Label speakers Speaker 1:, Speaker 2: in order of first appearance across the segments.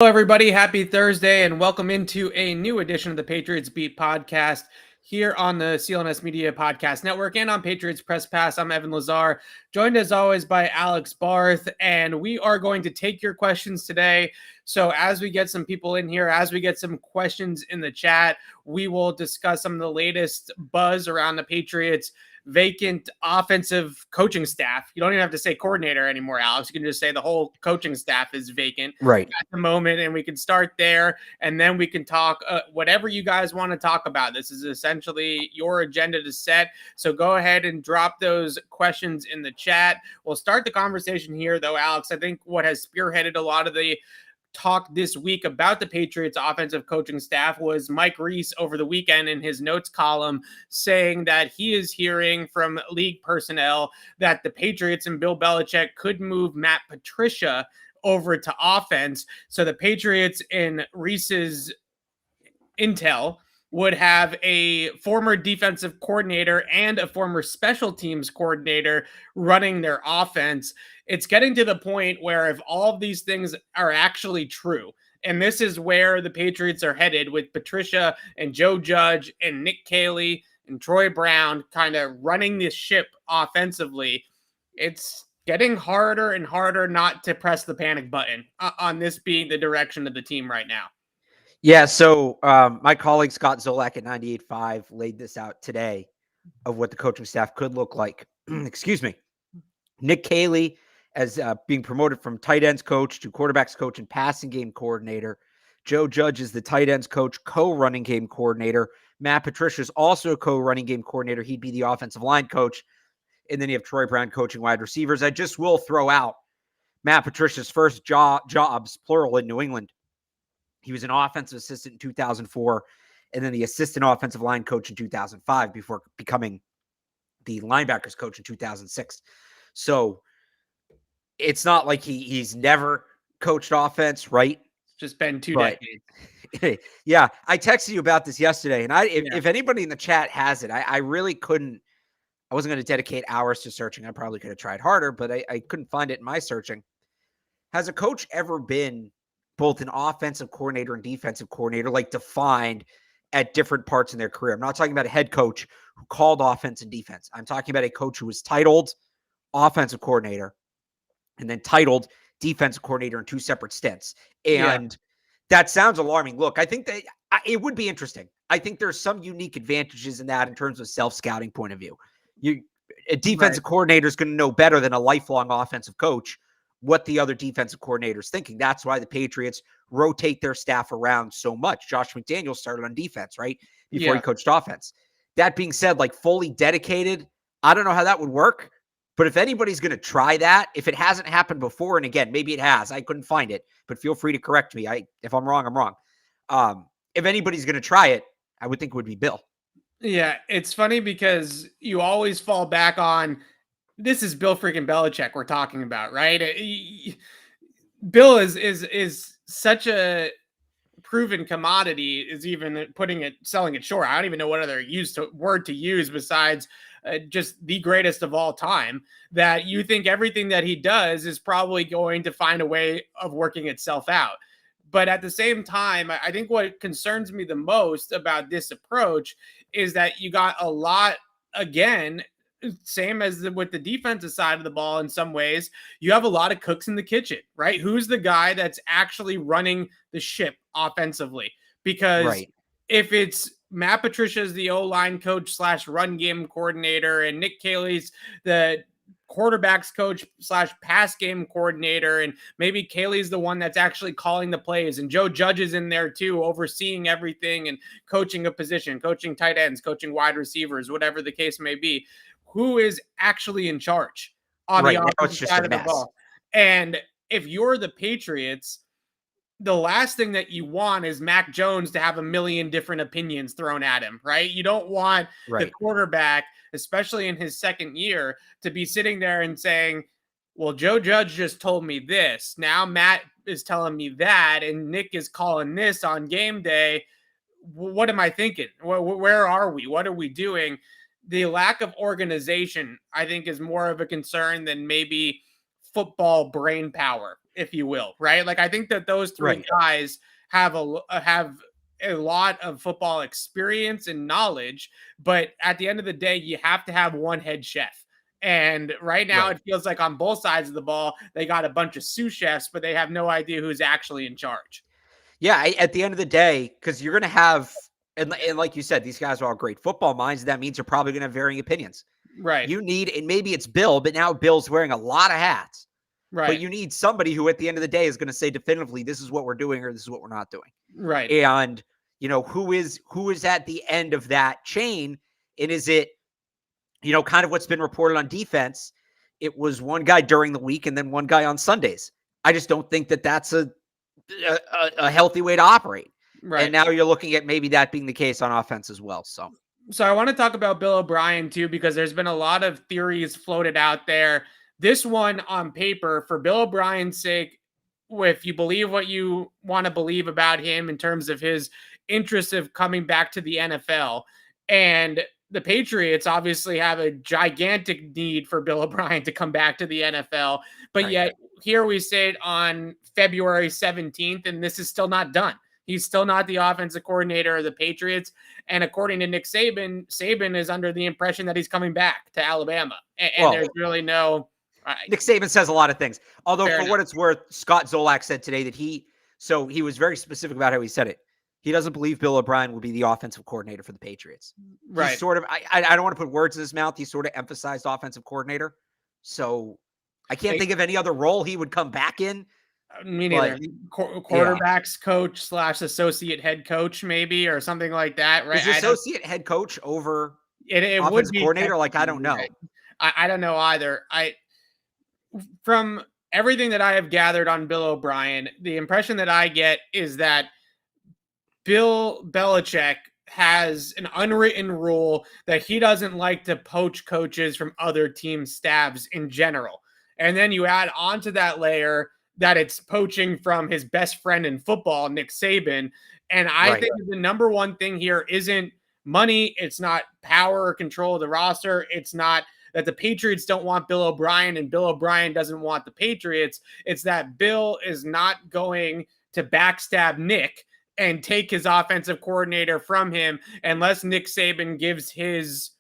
Speaker 1: Hello, everybody. Happy Thursday, and welcome into a new edition of the Patriots Beat podcast here on the CLNS Media Podcast Network and on Patriots Press Pass. I'm Evan Lazar, joined as always by Alex Barth, and we are going to take your questions today. So as we get some people in here, as we get some questions in the chat, we will discuss some of the latest buzz around the Patriots vacant offensive coaching staff. You don't even have to say coordinator anymore, Alex. You can just say the whole coaching staff is vacant
Speaker 2: right
Speaker 1: at the moment, and we can start there, and then we can talk whatever you guys want to talk about. This is essentially your agenda to set, so go ahead and drop those questions in the chat. We'll start the conversation here, though, Alex. I think what has spearheaded a lot of the talk this week about the Patriots offensive coaching staff was Mike Reese over the weekend in his notes column saying that he is hearing from league personnel that the Patriots and Bill Belichick could move Matt Patricia over to offense. So the Patriots in Reese's intel would have a former defensive coordinator and a former special teams coordinator running their offense. It's getting to the point where if all of these things are actually true, and this is where the Patriots are headed with Patricia and Joe Judge and Nick Caley and Troy Brown kind of running this ship offensively, it's getting harder and harder not to press the panic button on this being the direction of the team right now.
Speaker 2: Yeah, so my colleague Scott Zolak at 98.5 laid this out today of what the coaching staff could look like. Excuse me. Nick Caley as being promoted from tight ends coach to quarterbacks coach and passing game coordinator. Joe Judge is the tight ends coach, co-running game coordinator. Matt Patricia is also a co-running game coordinator. He'd be the offensive line coach. And then you have Troy Brown coaching wide receivers. I just will throw out Matt Patricia's first jobs, plural, in New England. He was an offensive assistant in 2004 and then the assistant offensive line coach in 2005 before becoming the linebackers coach in 2006. So it's not like he's never coached offense, right?
Speaker 1: It's just been two decades.
Speaker 2: Yeah, I texted you about this yesterday, and if anybody in the chat has it, I really couldn't. I wasn't going to dedicate hours to searching. I probably could have tried harder, but I couldn't find it in my searching. Has a coach ever been both an offensive coordinator and defensive coordinator, like defined at different parts in their career? I'm not talking about a head coach who called offense and defense. I'm talking about a coach who was titled offensive coordinator and then titled defensive coordinator in two separate stints. And that sounds alarming. Look, I think that it would be interesting. I think there's some unique advantages in that in terms of self-scouting point of view. A defensive coordinator is going to know better than a lifelong offensive coach what the other defensive coordinator is thinking. That's why the Patriots rotate their staff around so much. Josh McDaniels started on defense, right? Before he coached offense. That being said, like fully dedicated, I don't know how that would work. But if anybody's going to try that, if it hasn't happened before, and again, maybe it has, I couldn't find it, but feel free to correct me. If I'm wrong, I'm wrong. If anybody's going to try it, I would think it would be Bill.
Speaker 1: Yeah, it's funny because you always fall back on, this is Bill freaking Belichick we're talking about, right? Bill is such a proven commodity, is even selling it short. I don't even know what other word to use besides just the greatest of all time, that you think everything that he does is probably going to find a way of working itself out. But at the same time, I think what concerns me the most about this approach is that you got a lot, again, same as with the defensive side of the ball in some ways, you have a lot of cooks in the kitchen, right? Who's the guy that's actually running the ship offensively? Because if it's Matt Patricia's the O-line coach / run game coordinator and Nick Caley's the quarterbacks coach / pass game coordinator, and maybe Caley's the one that's actually calling the plays, and Joe Judge is in there too, overseeing everything and coaching a position, coaching tight ends, coaching wide receivers, whatever the case may be. Who is actually in charge on the offensive side of the ball? And if you're the Patriots, the last thing that you want is Mac Jones to have a million different opinions thrown at him, right? You don't want the quarterback, especially in his second year, to be sitting there and saying, well, Joe Judge just told me this. Now Matt is telling me that, and Nick is calling this on game day. What am I thinking? Where are we? What are we doing? The lack of organization, I think, is more of a concern than maybe football brain power. if you will, right? Like I think that those three guys have a lot of football experience and knowledge, but at the end of the day, you have to have one head chef. And right now it feels like on both sides of the ball, they got a bunch of sous chefs, but they have no idea who's actually in charge.
Speaker 2: Yeah, at the end of the day, because you're going to have, and like you said, these guys are all great football minds. That means you're probably going to have varying opinions.
Speaker 1: Right.
Speaker 2: You need, and maybe it's Bill, but now Bill's wearing a lot of hats.
Speaker 1: Right.
Speaker 2: But you need somebody who at the end of the day is going to say definitively, this is what we're doing or this is what we're not doing.
Speaker 1: Right.
Speaker 2: And, who is at the end of that chain? And is it, kind of what's been reported on defense? It was one guy during the week and then one guy on Sundays. I just don't think that that's a healthy way to operate.
Speaker 1: Right.
Speaker 2: And now you're looking at maybe that being the case on offense as well. So
Speaker 1: I want to talk about Bill O'Brien too, because there's been a lot of theories floated out there. This one on paper, for Bill O'Brien's sake, if you believe what you want to believe about him in terms of his interest of coming back to the NFL, and the Patriots obviously have a gigantic need for Bill O'Brien to come back to the NFL, but yet here we sit on February 17th, and this is still not done. He's still not the offensive coordinator of the Patriots. And according to Nick Saban, Saban is under the impression that he's coming back to Alabama. And there's really no...
Speaker 2: Nick Saban says a lot of things. Although for what it's worth, Scott Zolak said today that he was very specific about how he said it. He doesn't believe Bill O'Brien will be the offensive coordinator for the Patriots.
Speaker 1: Right.
Speaker 2: He's sort of, I don't want to put words in his mouth. He sort of emphasized offensive coordinator. So I can't think of any other role he would come back in.
Speaker 1: Me neither. Quarterbacks coach / associate head coach, maybe, or something like that, right?
Speaker 2: Is associate head coach over
Speaker 1: it
Speaker 2: would be coordinator? Like, I don't know.
Speaker 1: Right. I don't know either. From everything that I have gathered on Bill O'Brien, the impression that I get is that Bill Belichick has an unwritten rule that he doesn't like to poach coaches from other team staffs in general. And then you add onto that layer that it's poaching from his best friend in football, Nick Saban. And I think the number one thing here isn't money. It's not power or control of the roster. It's not that the Patriots don't want Bill O'Brien and Bill O'Brien doesn't want the Patriots. It's that Bill is not going to backstab Nick and take his offensive coordinator from him unless Nick Saban gives his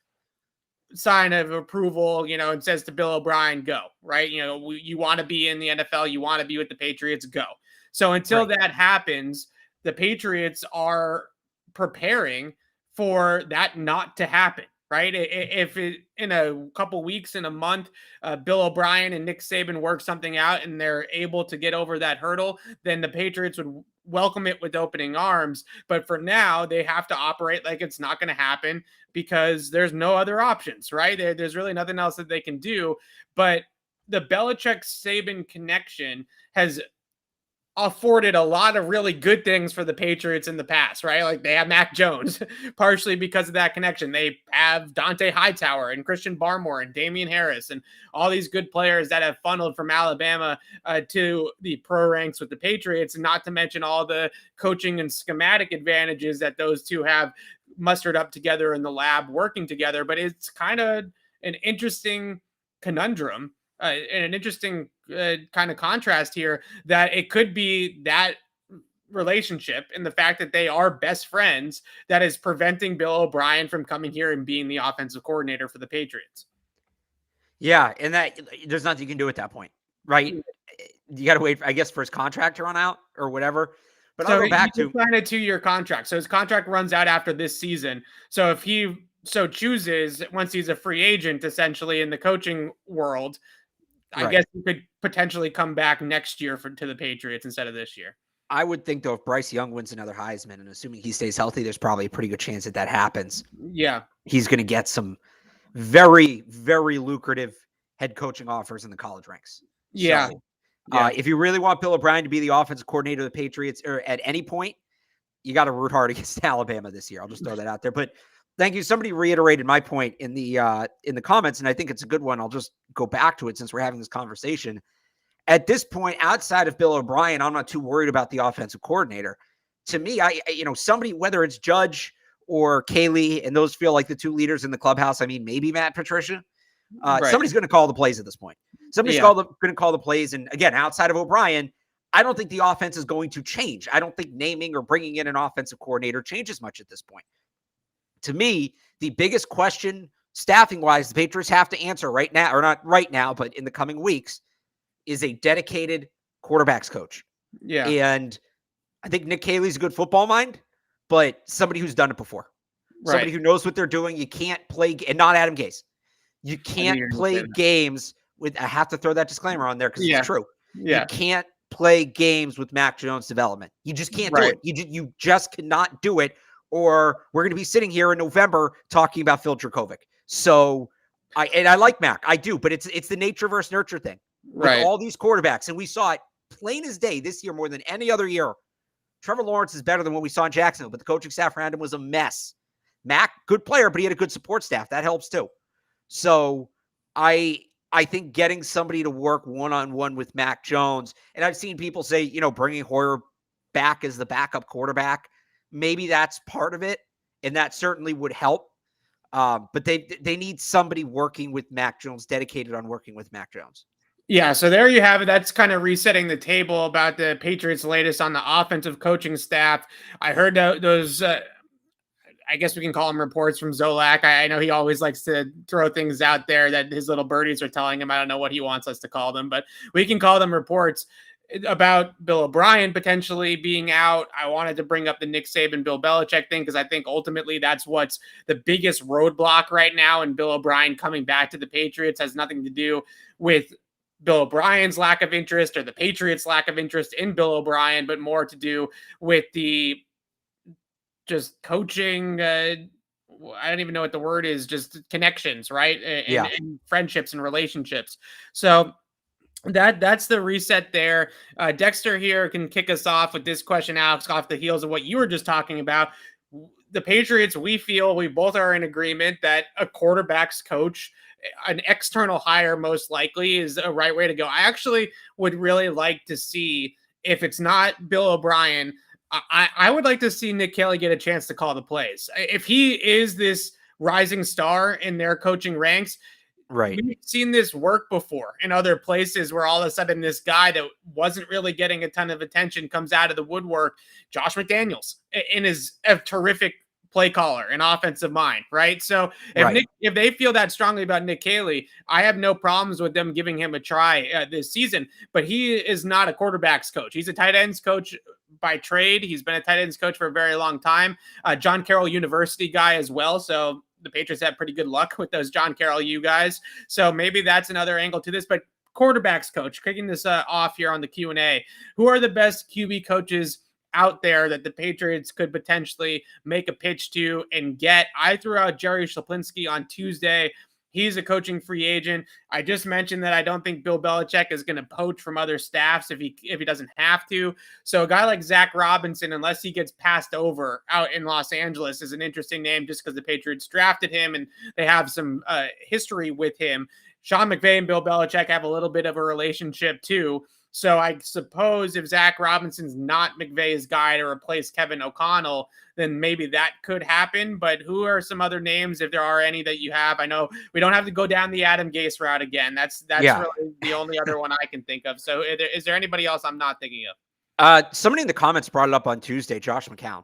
Speaker 1: sign of approval, and says to Bill O'Brien, go, right? You want to be in the NFL, you want to be with the Patriots, go. So until that happens, the Patriots are preparing for that not to happen, right? If in a couple weeks, in a month, Bill O'Brien and Nick Saban work something out and they're able to get over that hurdle, then the Patriots would welcome it with opening arms. But for now, they have to operate like it's not going to happen because there's no other options, right? There's really nothing else that they can do. But the Belichick-Saban connection has afforded a lot of really good things for the Patriots in the past, right? Like they have Mac Jones, partially because of that connection. They have Dante Hightower and Christian Barmore and Damian Harris and all these good players that have funneled from Alabama to the pro ranks with the Patriots, and not to mention all the coaching and schematic advantages that those two have mustered up together in the lab working together. But it's kind of an interesting conundrum and an interesting kind of contrast here, that it could be that relationship and the fact that they are best friends that is preventing Bill O'Brien from coming here and being the offensive coordinator for the Patriots.
Speaker 2: Yeah, and that there's nothing you can do at that point, right? You got to wait, I guess, for his contract to run out or whatever. But so I'll go back to
Speaker 1: sign a 2-year contract. So his contract runs out after this season. So if he so chooses, once he's a free agent, essentially in the coaching world, I guess he could potentially come back next year to the Patriots instead of this year.
Speaker 2: I would think, though, if Bryce Young wins another Heisman, and assuming he stays healthy, there's probably a pretty good chance that happens.
Speaker 1: Yeah.
Speaker 2: He's going to get some very, very lucrative head coaching offers in the college ranks.
Speaker 1: Yeah.
Speaker 2: So, if you really want Bill O'Brien to be the offensive coordinator of the Patriots, or at any point, you got to root hard against Alabama this year. I'll just throw that out there. But thank you. Somebody reiterated my point in the comments, and I think it's a good one. I'll just go back to it since we're having this conversation. At this point, outside of Bill O'Brien, I'm not too worried about the offensive coordinator. To me, somebody, whether it's Judge or Kaylee, and those feel like the two leaders in the clubhouse. I mean, maybe Matt Patricia. Somebody's going to call the plays at this point. Somebody's going to call the plays. And again, outside of O'Brien, I don't think the offense is going to change. I don't think naming or bringing in an offensive coordinator changes much at this point. To me, the biggest question staffing-wise the Patriots have to answer right now, or not right now, but in the coming weeks, is a dedicated quarterbacks coach.
Speaker 1: Yeah.
Speaker 2: And I think Nick Caley's a good football mind, but somebody who's done it before. Right. Somebody who knows what they're doing. You can't play, and not Adam Gase. You can't play games with, I have to throw that disclaimer on there because it's true. Yeah. You can't play games with Mac Jones development. You just can't do it. You just cannot do it, or we're going to be sitting here in November talking about Phil Dracovic. So I like Mac. I do, but it's the nature versus nurture thing. With all these quarterbacks, and we saw it plain as day this year more than any other year. Trevor Lawrence is better than what we saw in Jacksonville, but the coaching staff around him was a mess. Mac, good player, but he had a good support staff. That helps too. So I think getting somebody to work one-on-one with Mac Jones, and I've seen people say, bringing Hoyer back as the backup quarterback, maybe that's part of it, and that certainly would help. But they need somebody working with Mac Jones, dedicated on working with Mac Jones.
Speaker 1: Yeah, so there you have it. That's kind of resetting the table about the Patriots' latest on the offensive coaching staff. I heard those, I guess we can call them reports from Zolak. I know he always likes to throw things out there that his little birdies are telling him. I don't know what he wants us to call them, but we can call them reports about Bill O'Brien potentially being out. I wanted to bring up the Nick Saban, Bill Belichick thing because I think ultimately that's what's the biggest roadblock right now. And Bill O'Brien coming back to the Patriots has nothing to do with Bill O'Brien's lack of interest or the Patriots' lack of interest in Bill O'Brien, but more to do with the just coaching. I don't even know what the word is, just connections, right? And friendships and relationships. So that's the reset there. Dexter here can kick us off with this question, Alex, off the heels of what you were just talking about. The Patriots, we feel we both are in agreement that a quarterback's coach, an external hire most likely, is a right way to go. I actually would really like to see, if it's not Bill O'Brien, I would like to see Nick Caley get a chance to call the plays. If he is this rising star in their coaching ranks, we've seen this work before in other places where all of a sudden this guy that wasn't really getting a ton of attention comes out of the woodwork. Josh McDaniels is a terrific play caller and offensive mind, right? So if they feel that strongly about Nick Caley, I have no problems with them giving him a try this season, but he is not a quarterback's coach. He's a tight ends coach by trade. He's been a tight ends coach for a very long time. John Carroll University guy as well. So the Patriots have pretty good luck with those John Carroll U guys. So maybe that's another angle to this, but quarterbacks coach, kicking this off here on the Q&A, who are the best QB coaches out there that the Patriots could potentially make a pitch to and get? I threw out Jerry Shaplinski on Tuesday. He's a coaching free agent. I just mentioned that I don't think Bill Belichick is going to poach from other staffs if he doesn't have to. So a guy like Zach Robinson, unless he gets passed over out in Los Angeles, is an interesting name just because the Patriots drafted him and they have some history with him. Sean McVay and Bill Belichick have a little bit of a relationship too. So I suppose if Zach Robinson's not McVay's guy to replace Kevin O'Connell, then maybe that could happen. But who are some other names, if there are any that you have? I know we don't have to go down the Adam Gase route again. That's really the only other one I can think of. So is there anybody else I'm not thinking
Speaker 2: of? Somebody in the comments brought it up on Tuesday, Josh McCown.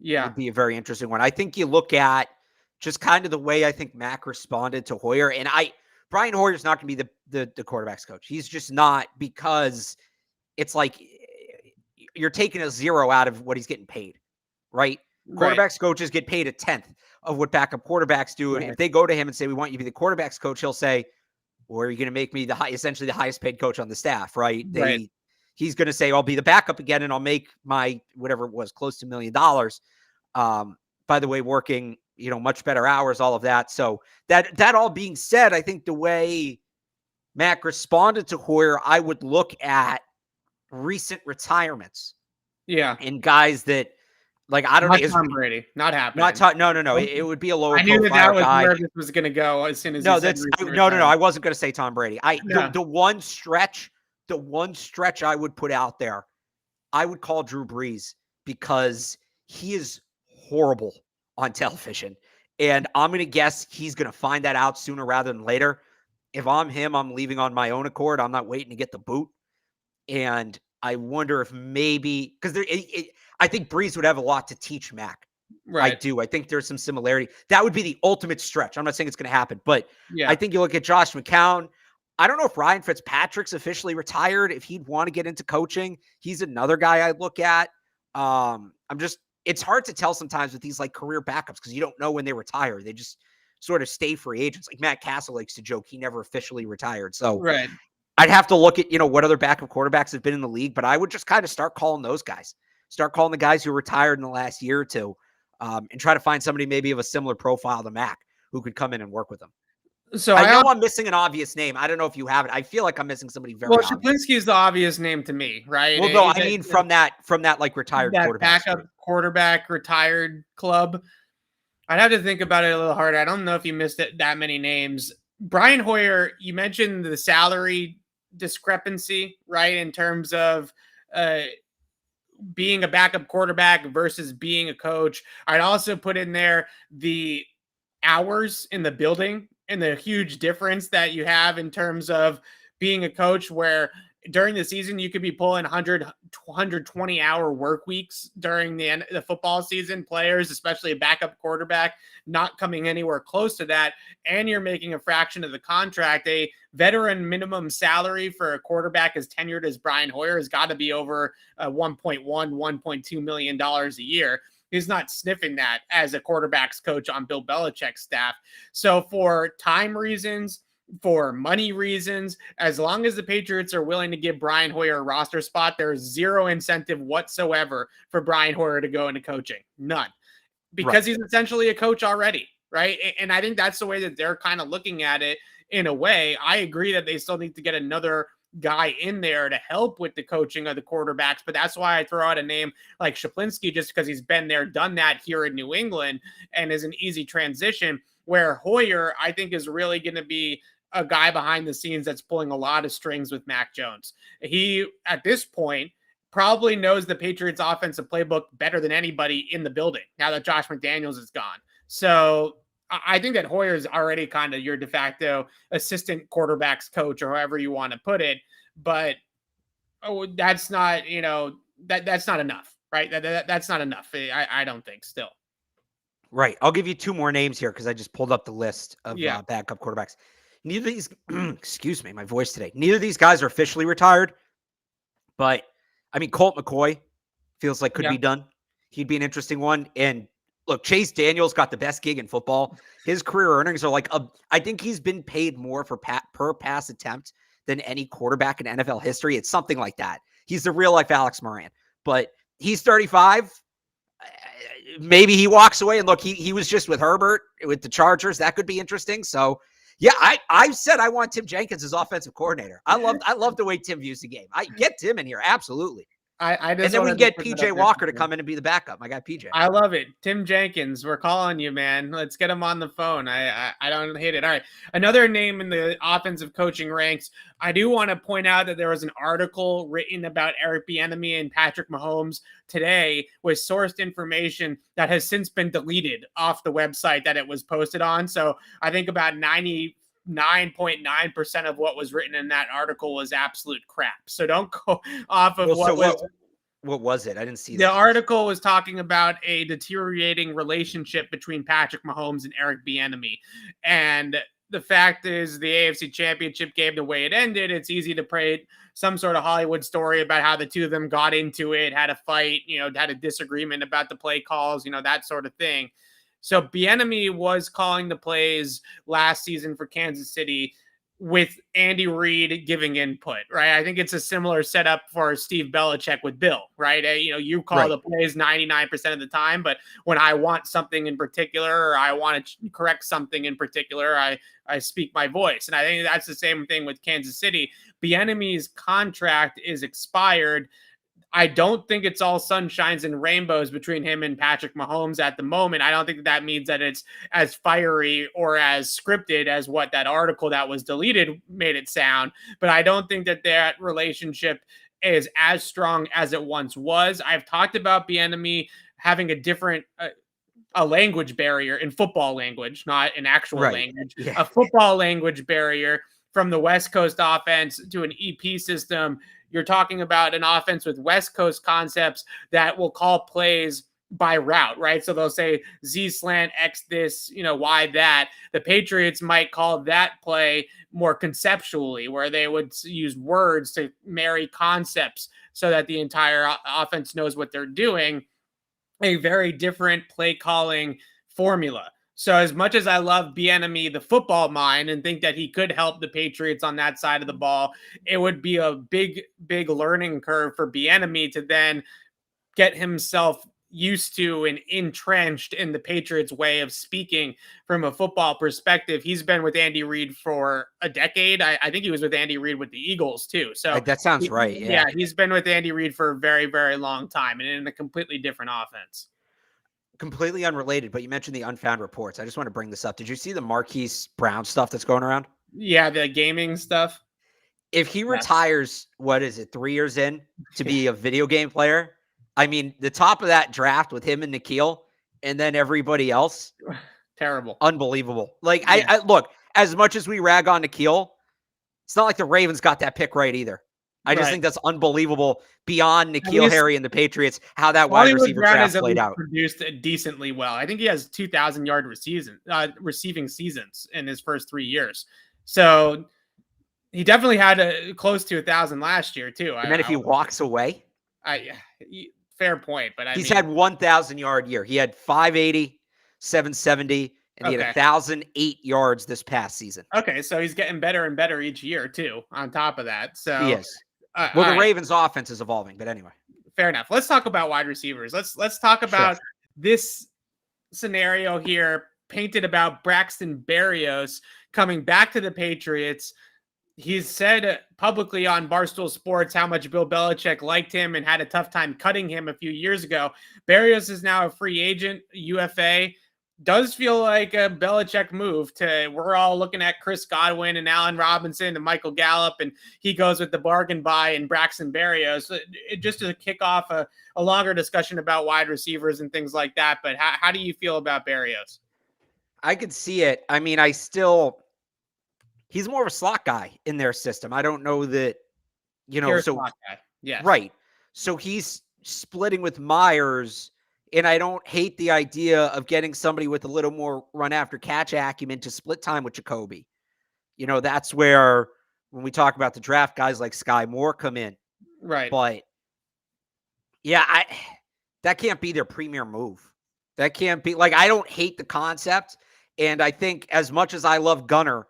Speaker 1: Yeah.
Speaker 2: Would be a very interesting one. I think you look at just kind of the way I think Mac responded to Hoyer, and Brian Hoyer's not going to be the quarterback's coach. He's just not, because it's like you're taking a zero out of what he's getting paid, right? Quarterbacks coaches get paid a 10th of what backup quarterbacks do. And if they go to him and say, we want you to be the quarterback's coach, he'll say, well, are you going to make me essentially the highest paid coach on the staff, right? He's going to say, I'll be the backup again and I'll make my, whatever it was, close to $1 million. By the way, working, much better hours, all of that. So that all being said, I think the way Mac responded to Hoyer, I would look at recent retirements.
Speaker 1: Yeah.
Speaker 2: And guys that, like, I don't know.
Speaker 1: Tom Brady. Not happening.
Speaker 2: No. It would be a lower
Speaker 1: profile guy. I knew that was
Speaker 2: guy.
Speaker 1: where this was going to go as soon as
Speaker 2: no. I wasn't going to say Tom Brady. The one stretch I would put out there, I would call Drew Brees, because he is horrible on television. And I'm going to guess he's going to find that out sooner rather than later. if I'm him, I'm leaving on my own accord. I'm not waiting to get the boot. And I wonder if maybe because I think Breeze would have a lot to teach Mac. I
Speaker 1: Right.
Speaker 2: do. I think there's some similarity. That would be the ultimate stretch. I'm not saying it's going to happen, but
Speaker 1: Yeah.
Speaker 2: I think you look at Josh McCown. I don't know if Ryan Fitzpatrick's officially retired. If he'd want to get into coaching, he's another guy I'd look at. It's hard to tell sometimes with these like career backups because you don't know when they retire. They just sort of stay free agents. Like Matt Castle likes to joke, he never officially retired. So
Speaker 1: Right.
Speaker 2: I'd have to look at, what other backup quarterbacks have been in the league, but I would just kind of start calling those guys. Start calling the guys who retired in the last year or two, and try to find somebody maybe of a similar profile to Mac who could come in and work with them.
Speaker 1: So
Speaker 2: I know I'm missing an obvious name. I don't know if you have it. I feel like I'm missing somebody very obvious.
Speaker 1: Shaplinski is the obvious name to me, right?
Speaker 2: Well, no, I mean from that like retired quarterback.
Speaker 1: Backup quarterback retired club. I'd have to think about it a little harder. I don't know if you missed it that many names. Brian Hoyer, you mentioned the salary discrepancy, right? In terms of being a backup quarterback versus being a coach. I'd also put in there the hours in the building and the huge difference that you have in terms of being a coach where during the season you could be pulling 120 hour work weeks during the football season. Players, especially a backup quarterback, not coming anywhere close to that, and you're making a fraction of the contract. A veteran minimum salary for a quarterback as tenured as Brian Hoyer has got to be over $1.2 million a year. He's not sniffing that as a quarterback's coach on Bill Belichick's staff. So for time reasons, for money reasons, as long as the Patriots are willing to give Brian Hoyer a roster spot, there's zero incentive whatsoever for Brian Hoyer to go into coaching. None. Because he's essentially a coach already, right? And I think that's the way that they're kind of looking at it in a way. I agree that they still need to get another guy in there to help with the coaching of the quarterbacks, but that's why I throw out a name like Shaplinski, just because he's been there, done that here in New England and is an easy transition, where Hoyer, I think, is really going to be a guy behind the scenes that's pulling a lot of strings with Mac Jones. He, at this point, probably knows the Patriots offensive playbook better than anybody in the building now that Josh McDaniels is gone. So I think that Hoyer is already kind of your de facto assistant quarterbacks coach, or however you want to put it. But that's not, that's not enough, right? That's not enough. I don't think still.
Speaker 2: Right. I'll give you two more names here because I just pulled up the list of backup quarterbacks. Neither of these, excuse me, my voice today. Neither of these guys are officially retired, but I mean, Colt McCoy feels like could be done. He'd be an interesting one. And look, Chase Daniels got the best gig in football. His career earnings are like, I think he's been paid more for per pass attempt than any quarterback in NFL history. It's something like that. He's the real life Alex Moran, but he's 35. Maybe he walks away, and look, he was just with Herbert with the Chargers. That could be interesting. So yeah, I said I want Tim Jenkins as offensive coordinator. I love the way Tim views the game. I get Tim in here. Absolutely.
Speaker 1: And
Speaker 2: then we get PJ Walker to come in and be the backup. My guy PJ.
Speaker 1: I love it. Tim Jenkins, we're calling you, man. Let's get him on the phone. I don't hate it. All right. Another name in the offensive coaching ranks. I do want to point out that there was an article written about Eric Bieniemy and Patrick Mahomes today with sourced information that has since been deleted off the website that it was posted on. So I think about 99.9% of what was written in that article was absolute crap. So don't go off of
Speaker 2: what was it? I didn't see that.
Speaker 1: The article was talking about a deteriorating relationship between Patrick Mahomes and Eric Bieniemy. And the fact is, the AFC Championship game, the way it ended, it's easy to create some sort of Hollywood story about how the two of them got into it, had a fight, had a disagreement about the play calls, that sort of thing. So Bieniemy was calling the plays last season for Kansas City with Andy Reid giving input, right? I think it's a similar setup for Steve Belichick with Bill, right? You call the plays 99% of the time, but when I want something in particular, or I want to correct something in particular, I speak my voice. And I think that's the same thing with Kansas City. Bieniemy's contract is expired. I don't think it's all sunshines and rainbows between him and Patrick Mahomes at the moment. I don't think that means that it's as fiery or as scripted as what that article that was deleted made it sound. But I don't think that relationship is as strong as it once was. I've talked about Bieniemy having a different a language barrier in football language, not an actual language, a football language barrier from the West Coast offense to an EP system. You're talking about an offense with West Coast concepts that will call plays by route, right? So they'll say Z slant, X this, Y that. The Patriots might call that play more conceptually, where they would use words to marry concepts so that the entire offense knows what they're doing. A very different play calling formula. So as much as I love Bieniemy, the football mind, and think that he could help the Patriots on that side of the ball, it would be a big learning curve for Bieniemy to then get himself used to and entrenched in the Patriots way of speaking from a football perspective. He's been with Andy Reid for a decade. I think he was with Andy Reid with the Eagles too. So
Speaker 2: that sounds right. Yeah.
Speaker 1: He's been with Andy Reid for a very, very long time and in a completely different offense.
Speaker 2: Completely unrelated, but you mentioned the unfound reports. I just want to bring this up. Did you see the Marquis Brown stuff that's going around?
Speaker 1: Yeah, the gaming stuff.
Speaker 2: If he retires, 3 years in to be a video game player? I mean, the top of that draft with him and Nikhil and then everybody else.
Speaker 1: Terrible.
Speaker 2: Unbelievable. Like, yeah. I look, as much as we rag on Nikhil, it's not like the Ravens got that pick right either. I just think that's unbelievable beyond Nikhil Harry and the Patriots, how that wide receiver draft played out.
Speaker 1: Produced decently well. I think he has 2,000-yard receiving seasons in his first 3 years. So he definitely had close to 1,000 last year too.
Speaker 2: And then if he walks away,
Speaker 1: fair point. But
Speaker 2: he's had 1,000-yard year. He had 580, 770, and he had 1,008 yards this past season.
Speaker 1: Okay, so he's getting better and better each year too. On top of that, so
Speaker 2: he is. The Ravens' offense is evolving, but anyway,
Speaker 1: fair enough. Let's talk about wide receivers. Let's talk about this scenario here painted about Braxton Berrios coming back to the Patriots. He's said publicly on Barstool Sports how much Bill Belichick liked him and had a tough time cutting him a few years ago. Berrios is now a free agent, UFA. Does feel like a Belichick move we're all looking at Chris Godwin and Allen Robinson and Michael Gallup, and he goes with the bargain buy and Braxton Berrios. Just to kick off a longer discussion about wide receivers and things like that. But how do you feel about Berrios?
Speaker 2: I could see it. I mean, he's more of a slot guy in their system. I don't know that,
Speaker 1: slot guy. Yeah.
Speaker 2: Right. So he's splitting with Myers, and I don't hate the idea of getting somebody with a little more run after catch acumen to split time with Jacoby. That's where, when we talk about the draft, guys like Sky Moore come in.
Speaker 1: Right.
Speaker 2: But yeah, that can't be their premier move. That can't be, I don't hate the concept. And I think as much as I love Gunner,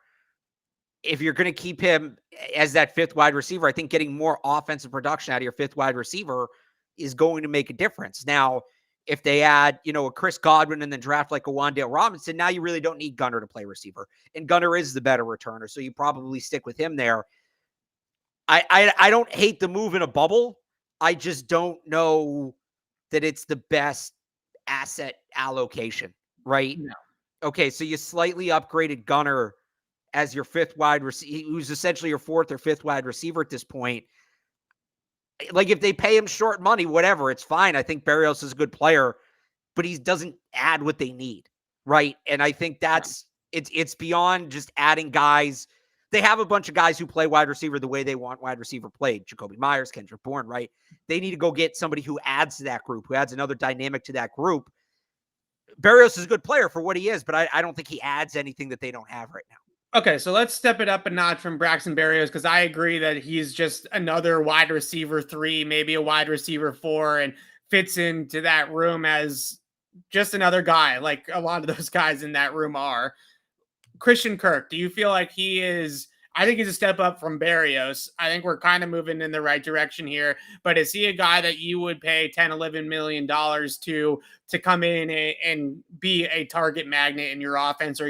Speaker 2: if you're going to keep him as that fifth wide receiver, I think getting more offensive production out of your fifth wide receiver is going to make a difference. Now, if they add, a Chris Godwin and then draft like a Wan'Dale Robinson, now you really don't need Gunner to play receiver. And Gunner is the better returner, so you probably stick with him there. I don't hate the move in a bubble. I just don't know that it's the best asset allocation, right?
Speaker 1: No.
Speaker 2: Okay, so you slightly upgraded Gunner as your fifth wide receiver, who's essentially your fourth or fifth wide receiver at this point. If they pay him short money, whatever, it's fine. I think Berrios is a good player, but he doesn't add what they need, right? And I think it's beyond just adding guys. They have a bunch of guys who play wide receiver the way they want wide receiver played. Jacoby Myers, Kendrick Bourne, right? They need to go get somebody who adds to that group, who adds another dynamic to that group. Berrios is a good player for what he is, but I don't think he adds anything that they don't have right now.
Speaker 1: Okay, so let's step it up a notch from Braxton Berrios, because I agree that he's just another wide receiver 3, maybe a wide receiver 4, and fits into that room as just another guy, like a lot of those guys in that room are. Christian Kirk, do you feel like he is? I think he's a step up from Berrios. I think we're kind of moving in the right direction here, but is he a guy that you would pay $10-11 million to come in and be a target magnet in your offense? Or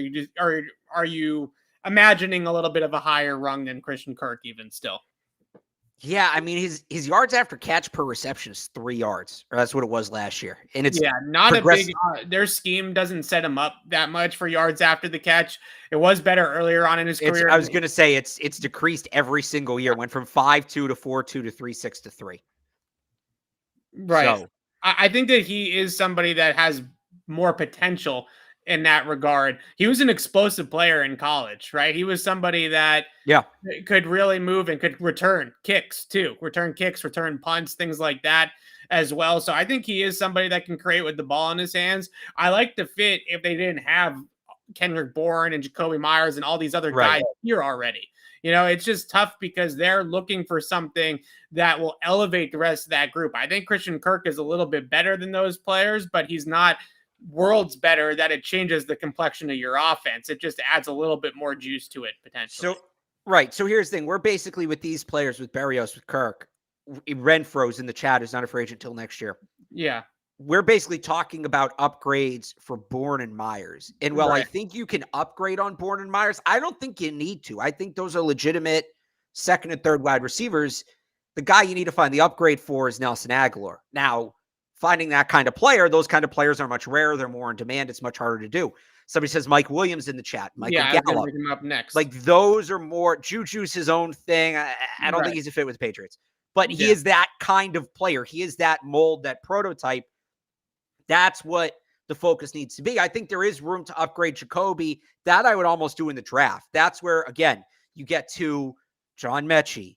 Speaker 1: are you imagining a little bit of a higher rung than Christian Kirk even still?
Speaker 2: Yeah, I mean, his yards after catch per reception is 3 yards, or that's what it was last year. And it's
Speaker 1: not a big. Their scheme doesn't set him up that much for yards after the catch. It was better earlier on in his career.
Speaker 2: I was going to say it's decreased every single year. Went from 5.2 to 4.2 to 3.6 to 3.
Speaker 1: Right. So, I think that he is somebody that has more potential in that regard. He was an explosive player in college, right? He was somebody that could really move and could return kicks too, return punts, things like that as well. So I think he is somebody that can create with the ball in his hands. I like the fit if they didn't have Kendrick Bourne and Jacoby Myers and all these other guys here already. You know, it's just tough because they're looking for something that will elevate the rest of that group. I think Christian Kirk is a little bit better than those players, but he's not worlds better that it changes the complexion of your offense. It just adds a little bit more juice to it potentially.
Speaker 2: So here's the thing. We're basically with these players, with Berrios, with Kirk, Renfro's in the chat is not a free agent until next year.
Speaker 1: Yeah.
Speaker 2: We're basically talking about upgrades for Bourne and Myers. And while I think you can upgrade on Bourne and Myers, I don't think you need to. I think those are legitimate second and third wide receivers. The guy you need to find the upgrade for is Nelson Aguilar. Now, finding that kind of player, those kind of players are much rarer. They're more in demand. It's much harder to do. Somebody says Mike Williams in the chat. Michael Gallup.
Speaker 1: I was bring him up next.
Speaker 2: Like those are more. Juju's his own thing. I don't think he's a fit with the Patriots. But he is that kind of player. He is that mold, that prototype. That's what the focus needs to be. I think there is room to upgrade Jacoby. That I would almost do in the draft. That's where, again, you get to John Mechie,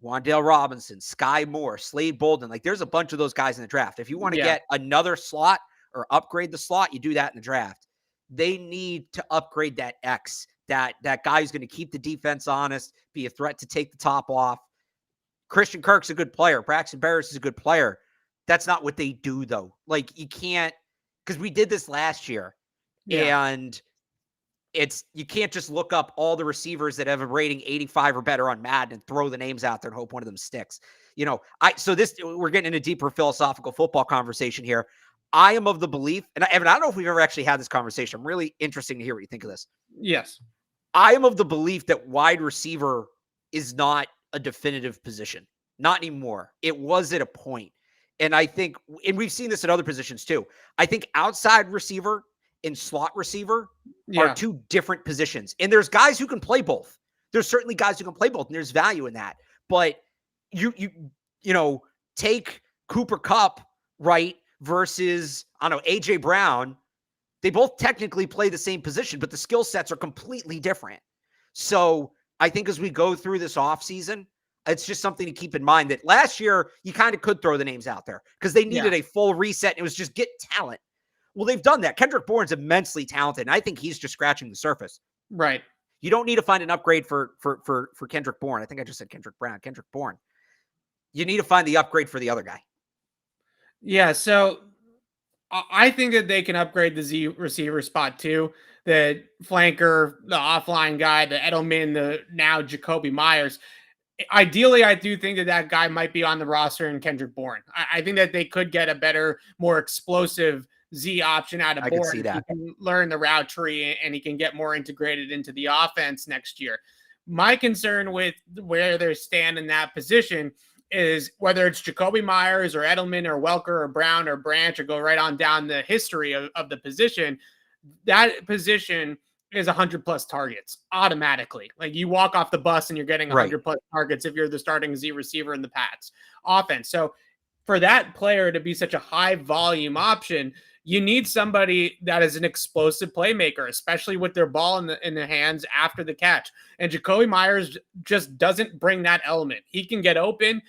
Speaker 2: Wan'Dale Robinson, Sky Moore, Slade Bolden. Like there's a bunch of those guys in the draft. If you want to get another slot or upgrade the slot, you do that in the draft. They need to upgrade that X, that guy who's going to keep the defense honest, be a threat to take the top off. Christian Kirk's a good player. Braxton Berrios is a good player. That's not what they do, though. Like, you can't, because we did this last year, and you can't just look up all the receivers that have a rating 85 or better on Madden and throw the names out there and hope one of them sticks. You know, we're getting into a deeper philosophical football conversation here. I am of the belief, and Evan, I don't know if we've ever actually had this conversation. I'm really interested to hear what you think of this.
Speaker 1: Yes.
Speaker 2: I am of the belief that wide receiver is not a definitive position. Not anymore. It was at a point. And I think, and we've seen this at other positions too. I think outside receiver and slot receiver are two different positions. And there's guys who can play both. There's certainly guys who can play both, and there's value in that. But you know, take Cooper Kupp, right, versus, I don't know, AJ Brown. They both technically play the same position, but the skill sets are completely different. So I think as we go through this offseason, it's just something to keep in mind that last year you kind of could throw the names out there because they needed a full reset. And it was just get talent. Well, they've done that. Kendrick Bourne's immensely talented, and I think he's just scratching the surface.
Speaker 1: Right.
Speaker 2: You don't need to find an upgrade for Kendrick Bourne. I think I just said Kendrick Brown, Kendrick Bourne. You need to find the upgrade for the other guy.
Speaker 1: Yeah, so I think that they can upgrade the Z receiver spot too. The flanker, the offline guy, the Edelman, the now Jacoby Myers. Ideally, I do think that guy might be on the roster in Kendrick Bourne. I think that they could get a better, more explosive Z option out of Bourne.
Speaker 2: I can see that.
Speaker 1: He can learn the route tree and he can get more integrated into the offense next year. My concern with where they stand in that position is whether it's Jacoby Myers or Edelman or Welker or Brown or Branch or go right on down the history of the position, that position is 100 plus targets automatically. Like you walk off the bus and you're getting 100 plus targets if you're the starting Z receiver in the Pats offense. So for that player to be such a high volume option, you need somebody that is an explosive playmaker, especially with their ball in the hands after the catch. And Jacoby Myers just doesn't bring that element. He can get open.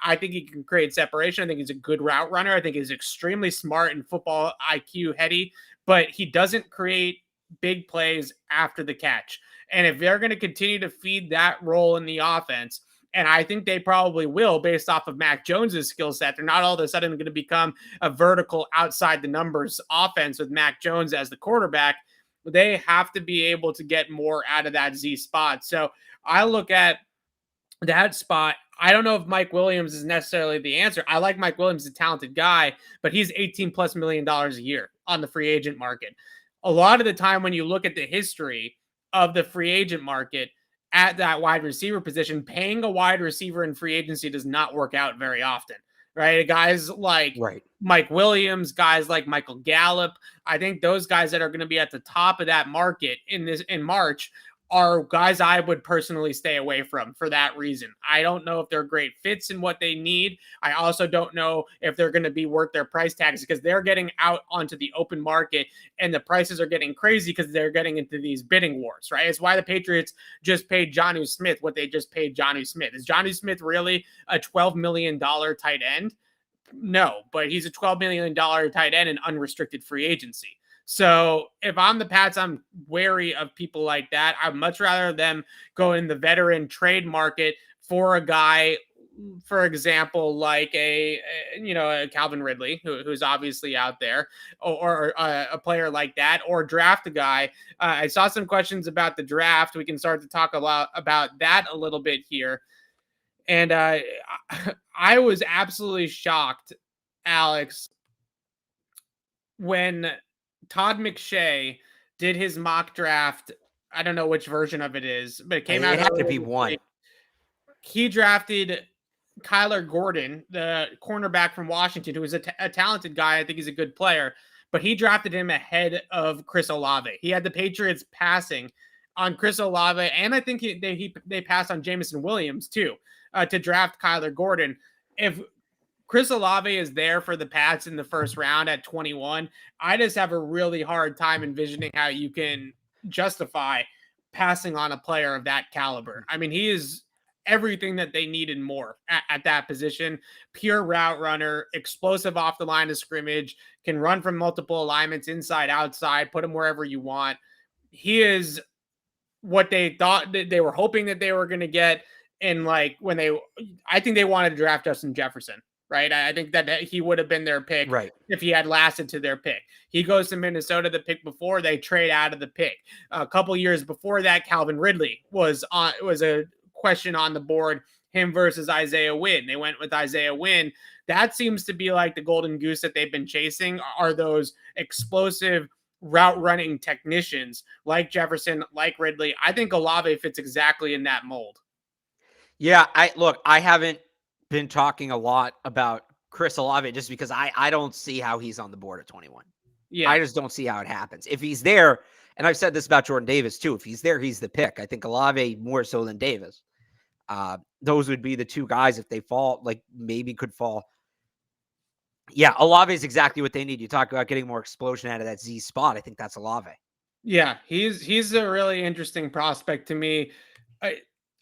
Speaker 1: I think he can create separation. I think he's a good route runner. I think he's extremely smart and football IQ heady, but he doesn't create big plays after the catch. And if they're going to continue to feed that role in the offense, and I think they probably will based off of Mac Jones's skill set, they're not all of a sudden going to become a vertical outside the numbers offense with Mac Jones as the quarterback. They have to be able to get more out of that Z spot. So I look at that spot. I don't know if Mike Williams is necessarily the answer. I like Mike Williams, a talented guy, but he's $18+ million a year on the free agent market. A lot of the time when you look at the history of the free agent market at that wide receiver position, paying a wide receiver in free agency does not work out very often, right? Guys like Mike Williams, guys like Michael Gallup, I think those guys that are going to be at the top of that market in March are guys I would personally stay away from for that reason. I don't know if they're great fits in what they need. I also don't know if they're going to be worth their price tags because they're getting out onto the open market and the prices are getting crazy because they're getting into these bidding wars, right? It's why the Patriots just paid Jonnu Smith what they just paid Jonnu Smith. Is Jonnu Smith really a $12 million tight end? No, but he's a $12 million tight end in unrestricted free agency. So if I'm the Pats, I'm wary of people like that. I'd much rather them go in the veteran trade market for a guy, for example, like a Calvin Ridley, who's obviously out there, or a player like that, or draft a guy. I saw some questions about the draft. We can start to talk about that a little bit here. And I was absolutely shocked, Alex, when Todd McShay did his mock draft. I don't know which version of it is, but it came out.
Speaker 2: It had to be one.
Speaker 1: He drafted Kyler Gordon, the cornerback from Washington, who is a talented guy. I think he's a good player, but he drafted him ahead of Chris Olave. He had the Patriots passing on Chris Olave, and I think they passed on Jameson Williams too to draft Kyler Gordon. If Chris Olave is there for the Pats in the first round at 21, I just have a really hard time envisioning how you can justify passing on a player of that caliber. I mean, he is everything that they need and more at that position. Pure route runner, explosive off the line of scrimmage, can run from multiple alignments, inside, outside, put him wherever you want. He is what they thought that they were hoping that they were going to get. And I think they wanted to draft Justin Jefferson. Right. I think that he would have been their pick if he had lasted to their pick. He goes to Minnesota the pick before they trade out of the pick. A couple years before that, Calvin Ridley was a question on the board, him versus Isaiah Wynn. They went with Isaiah Wynn. That seems to be like the golden goose that they've been chasing, are those explosive route running technicians like Jefferson, like Ridley. I think Olave fits exactly in that mold.
Speaker 2: Yeah, I haven't been talking a lot about Chris Olave just because I don't see how he's on the board at 21. Yeah. I just don't see how it happens. If he's there, and I've said this about Jordan Davis too, if he's there, he's the pick. I think Olave more so than Davis. Those would be the two guys if they fall, maybe could fall. Yeah, Olave is exactly what they need. You talk about getting more explosion out of that Z spot. I think that's Olave.
Speaker 1: Yeah, he's a really interesting prospect to me.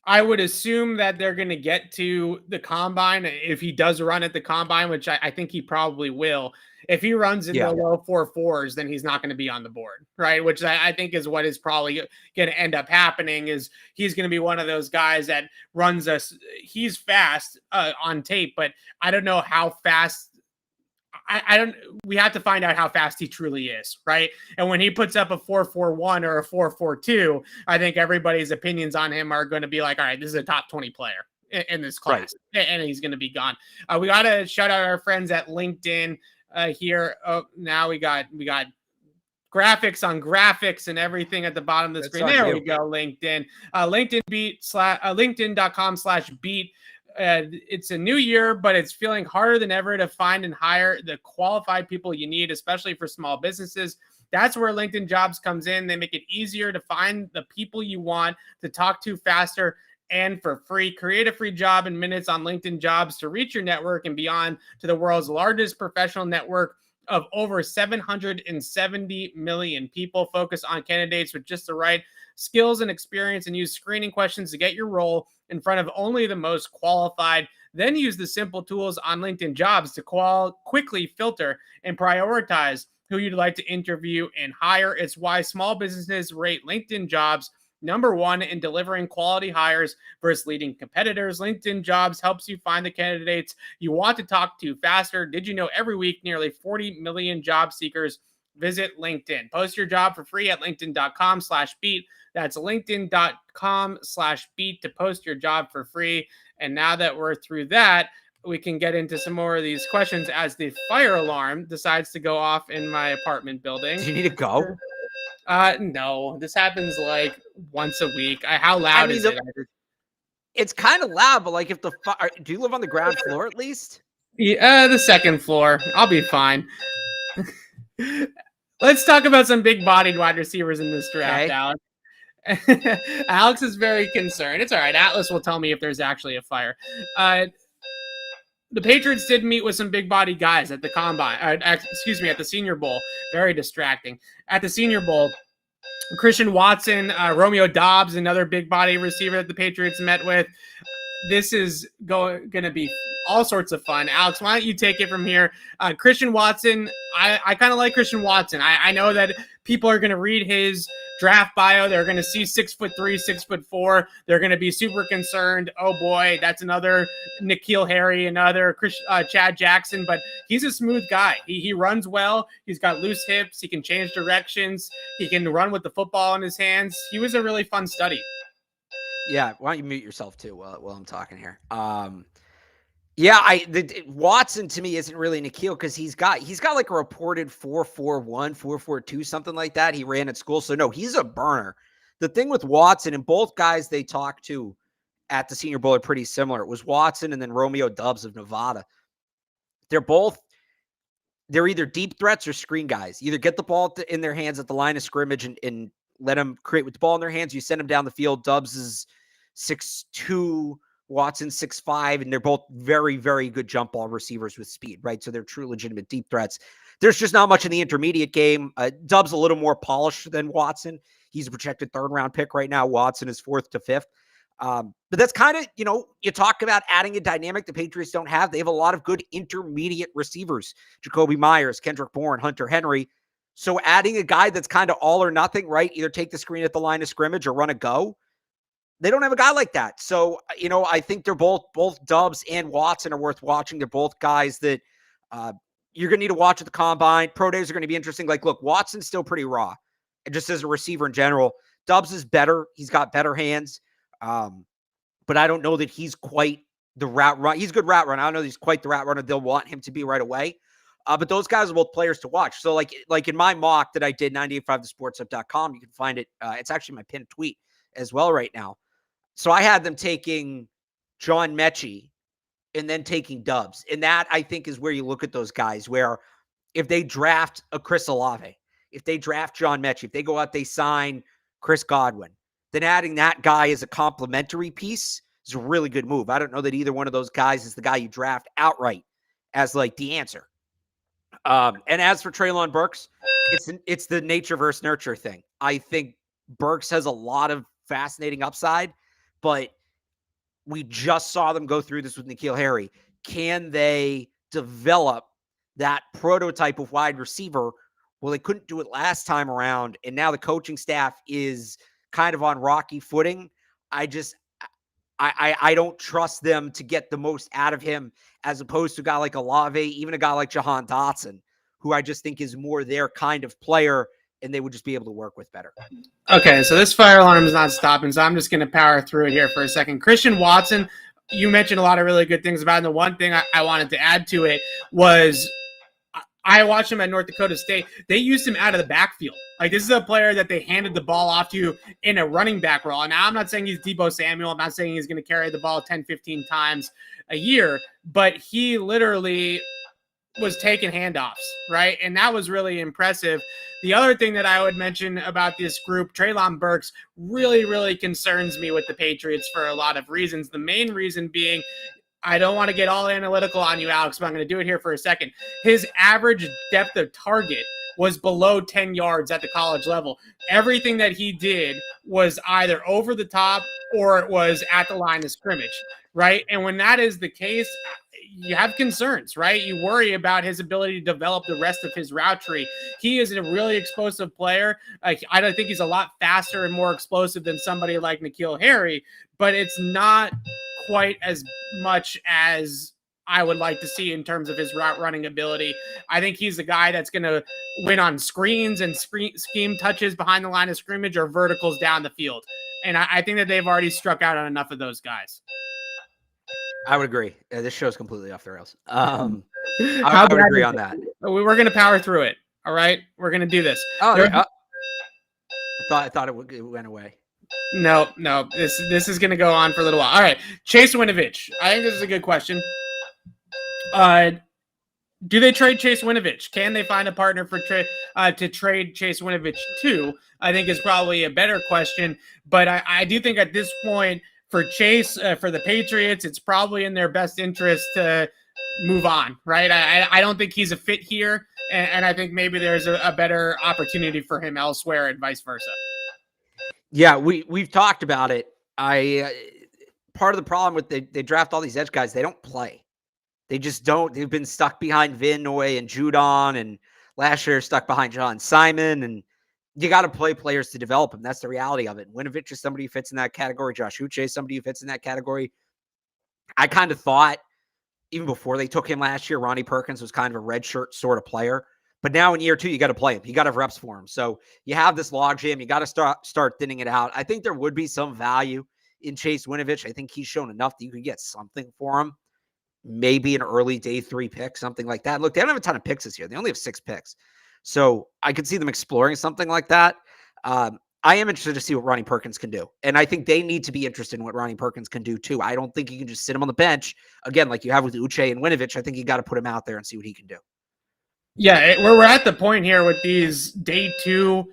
Speaker 1: I would assume that they're going to get to the combine if he does run at the combine, which I think he probably will. If he runs in the low 4.4s, then he's not going to be on the board, right? Which I think is what is probably going to end up happening. Is he's going to be one of those guys that runs us. He's fast on tape, but I don't know how fast. We have to find out how fast he truly is, right? And when he puts up a 4.41 or a 4.42, I think everybody's opinions on him are going to be like, all right, this is a top 20 player in this class, and he's going to be gone. We got to shout out our friends at LinkedIn here. Oh, now we got graphics on graphics and everything at the bottom of the screen. There we go. LinkedIn, LinkedIn.com/beat. It's a new year, but it's feeling harder than ever to find and hire the qualified people you need, especially for small businesses. That's where LinkedIn Jobs comes in. They make it easier to find the people you want, to talk to faster and for free. Create a free job in minutes on LinkedIn Jobs to reach your network and beyond to the world's largest professional network of over 770 million people. Focus on candidates with just the right skills and experience and use screening questions to get your role in front of only the most qualified. Then use the simple tools on LinkedIn Jobs to quickly filter and prioritize who you'd like to interview and hire. It's why small businesses rate LinkedIn Jobs #1 in delivering quality hires versus leading competitors. LinkedIn Jobs helps you find the candidates you want to talk to faster. Did you know every week nearly 40 million job seekers visit LinkedIn? Post your job for free at linkedin.com/beat. That's linkedin.com/beat to post your job for free. And now that we're through that, we can get into some more of these questions as the fire alarm decides to go off in my apartment building.
Speaker 2: Do you need to go?
Speaker 1: No, this happens like once a week. How loud is it?
Speaker 2: It's kind of loud, but if do you live on the ground floor at least?
Speaker 1: Yeah, the second floor. I'll be fine. Let's talk about some big-bodied wide receivers in this draft, Alex. Alex is very concerned. It's all right. Atlas will tell me if there's actually a fire. The Patriots did meet with some big body guys at the combine. At the Senior Bowl. Very distracting. At the Senior Bowl, Christian Watson, Romeo Doubs, another big body receiver that the Patriots met with. This is going to be all sorts of fun. Alex, why don't you take it from here? Christian Watson, I kind of like Christian Watson. I know that people are going to read his draft bio. They're going to see 6'3", 6'4". They're going to be super concerned. Oh boy, that's another N'Keal Harry, another Chad Jackson. But he's a smooth guy. He runs well. He's got loose hips. He can change directions. He can run with the football in his hands. He was a really fun study.
Speaker 2: Yeah, why don't you mute yourself too while I'm talking here? Watson to me isn't really N'Keal because he's got like a reported 4.41, 4.42, something like that. He ran at school, so no, he's a burner. The thing with Watson and both guys they talked to at the Senior Bowl are pretty similar. It was Watson and then Romeo Doubs of Nevada. They're either deep threats or screen guys. Either get the ball in their hands at the line of scrimmage and let them create with the ball in their hands. You send them down the field. Doubs is 6'2", Watson 6'5", and they're both very, very good jump ball receivers with speed, right? So they're true legitimate deep threats. There's just not much in the intermediate game. Doubs a little more polished than Watson. He's a projected 3rd round pick right now. Watson is 4th to 5th. But that's kind of, you talk about adding a dynamic the Patriots don't have. They have a lot of good intermediate receivers. Jacoby Myers, Kendrick Bourne, Hunter Henry. So adding a guy that's kind of all or nothing, right? Either take the screen at the line of scrimmage or run a go. They don't have a guy like that. So, I think they're both Doubs and Watson are worth watching. They're both guys that you're going to need to watch at the combine. Pro days are going to be interesting. Like, look, Watson's still pretty raw. And just as a receiver in general, Doubs is better. He's got better hands. But I don't know that he's quite the route run. He's a good route runner. I don't know that he's quite the route runner they'll want him to be right away. But those guys are both players to watch. So like in my mock that I did, 985thesportsup.com, you can find it. It's actually my pinned tweet as well right now. So I had them taking John Mechie and then taking Doubs. And that, I think, is where you look at those guys, where if they draft a Chris Olave, if they draft John Mechie, if they go out, they sign Chris Godwin, then adding that guy as a complementary piece is a really good move. I don't know that either one of those guys is the guy you draft outright as like the answer. And as for Treylon Burks, it's the nature versus nurture thing. I think Burks has a lot of fascinating upside, but we just saw them go through this with N'Keal Harry. Can they develop that prototype of wide receiver? Well, they couldn't do it last time around, and now the coaching staff is kind of on rocky footing. I don't trust them to get the most out of him as opposed to a guy like Olave, even a guy like Jahan Dotson, who I just think is more their kind of player and they would just be able to work with better.
Speaker 1: Okay, so this fire alarm is not stopping, so I'm just going to power through it here for a second. Christian Watson, you mentioned a lot of really good things about him. The one thing I wanted to add to it was I watched him at North Dakota State. They used him out of the backfield. Like, this is a player that they handed the ball off to in a running back role. Now, I'm not saying he's Deebo Samuel. I'm not saying he's going to carry the ball 10, 15 times a year, but he literally was taking handoffs, right? And that was really impressive. The other thing that I would mention about this group, Treylon Burks, really, really concerns me with the Patriots for a lot of reasons. The main reason being, I don't want to get all analytical on you, Alex, but I'm going to do it here for a second. His average depth of target was below 10 yards at the college level. Everything that he did was either over the top or it was at the line of scrimmage, right? And when that is the case, you have concerns, right? You worry about his ability to develop the rest of his route tree. He is a really explosive player. I don't think he's a lot faster and more explosive than somebody like N'Keal Harry, but it's not quite as much as I would like to see in terms of his route running ability. I think he's the guy that's going to win on screens and scheme touches behind the line of scrimmage or verticals down the field. And I think that they've already struck out on enough of those guys.
Speaker 2: I would agree. This show's completely off the rails. I would agree on that.
Speaker 1: We're going to power through it. All right. We're going to do this.
Speaker 2: I thought it went away.
Speaker 1: No. This is going to go on for a little while. All right. Chase Winovich. I think this is a good question. Do they trade Chase Winovich? Can they find a partner for to trade Chase Winovich to? I think is probably a better question. But I do think at this point for Chase, for the Patriots, it's probably in their best interest to move on, right? I don't think he's a fit here. And I think maybe there's a better opportunity for him elsewhere and vice versa.
Speaker 2: Yeah, we've talked about it. Part of the problem with they draft all these edge guys, they don't play. They just don't. They've been stuck behind Vinoy and Judon, and last year stuck behind John Simon. And you got to play players to develop them. That's the reality of it. Winovich is somebody who fits in that category. Josh Uche is somebody who fits in that category. I kind of thought, even before they took him last year, Ronnie Perkins was kind of a redshirt sort of player. But now in year 2, you got to play him. You got to have reps for him. So you have this logjam. You got to start thinning it out. I think there would be some value in Chase Winovich. I think he's shown enough that you could get something for him. Maybe an early day 3 pick, something like that. Look, they don't have a ton of picks this year. They only have 6 picks. So I could see them exploring something like that. I am interested to see what Ronnie Perkins can do. And I think they need to be interested in what Ronnie Perkins can do too. I don't think you can just sit him on the bench. Again, like you have with Uche and Winovich, I think you got to put him out there and see what he can do.
Speaker 1: Yeah, we're at the point here with these day 2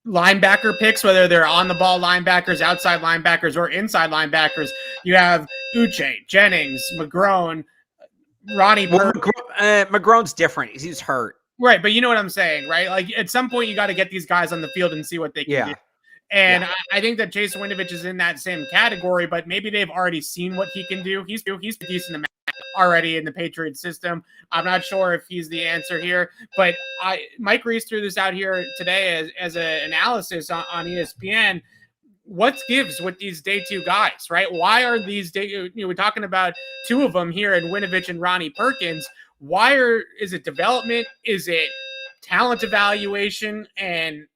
Speaker 1: linebacker picks, whether they're on the ball linebackers, outside linebackers, or inside linebackers. You have Uche, Jennings, McGrone, Ronnie.
Speaker 2: McGrone's different. He's hurt.
Speaker 1: Right, but you know what I'm saying, right? Like at some point you got to get these guys on the field and see what they can do. And I think that Chase Winovich is in that same category, but maybe they've already seen what he can do. He's decent amount already in the Patriots system. I'm not sure if he's the answer here, but Mike Reese threw this out here today as an analysis on ESPN. What gives with these day 2 guys, right? Why are these we're talking about 2 of them here in Winovich and Ronnie Perkins. Is it development? Is it talent evaluation and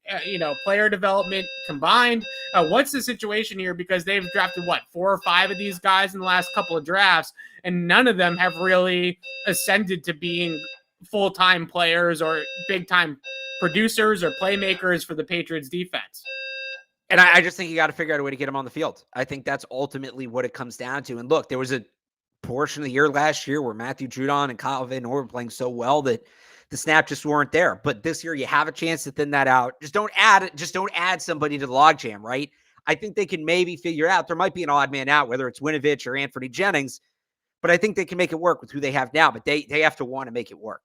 Speaker 1: player development combined? What's the situation here? Because they've drafted 4 or 5 of these guys in the last couple of drafts, and none of them have really ascended to being full-time players or big-time producers or playmakers for the Patriots defense.
Speaker 2: And I just think you got to figure out a way to get them on the field. I think that's ultimately what it comes down to. And look, there was a portion of the year last year where Matthew Judon and Kyle Van Noy were playing so well that the snaps just weren't there. But this year you have a chance to thin that out. Just don't add somebody to the logjam, right? I think they can maybe figure it out. There might be an odd man out, whether it's Winovich or Anthony Jennings, but I think they can make it work with who they have now. But they have to want to make it work.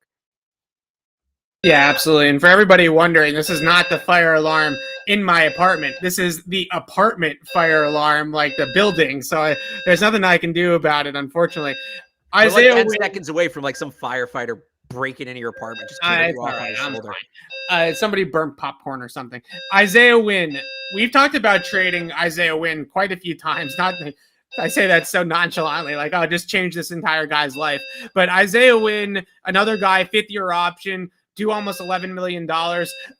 Speaker 1: Yeah, absolutely. And for everybody wondering, this is not the fire alarm in my apartment. This is the apartment fire alarm, like the building. So there's nothing I can do about it, unfortunately.
Speaker 2: Isaiah, like 10 seconds away from like some firefighter breaking into your apartment. Just keep you off on his shoulder.
Speaker 1: Somebody burnt popcorn or something. Isaiah Wynn. We've talked about trading Isaiah Wynn quite a few times. I say that so nonchalantly, like, oh, just change this entire guy's life. But Isaiah Wynn, another guy, 5th-year option, due almost $11 million.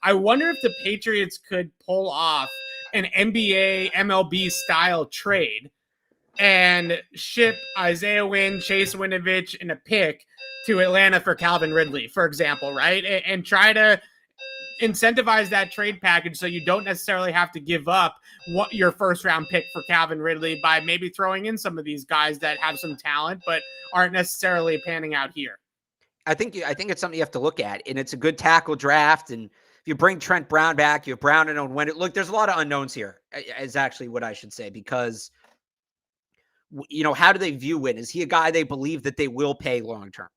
Speaker 1: I wonder if the Patriots could pull off an NBA, MLB style trade and ship Isaiah Wynn, Chase Winovich, and a pick to Atlanta for Calvin Ridley, for example, right? And try to incentivize that trade package so you don't necessarily have to give up your first-round pick for Calvin Ridley by maybe throwing in some of these guys that have some talent but aren't necessarily panning out here.
Speaker 2: I think it's something you have to look at, and it's a good tackle draft. And if you bring Trent Brown back, you have Brown and Owen. Look, there's a lot of unknowns here, is actually what I should say, because, how do they view Wynn? Is he a guy they believe that they will pay long-term?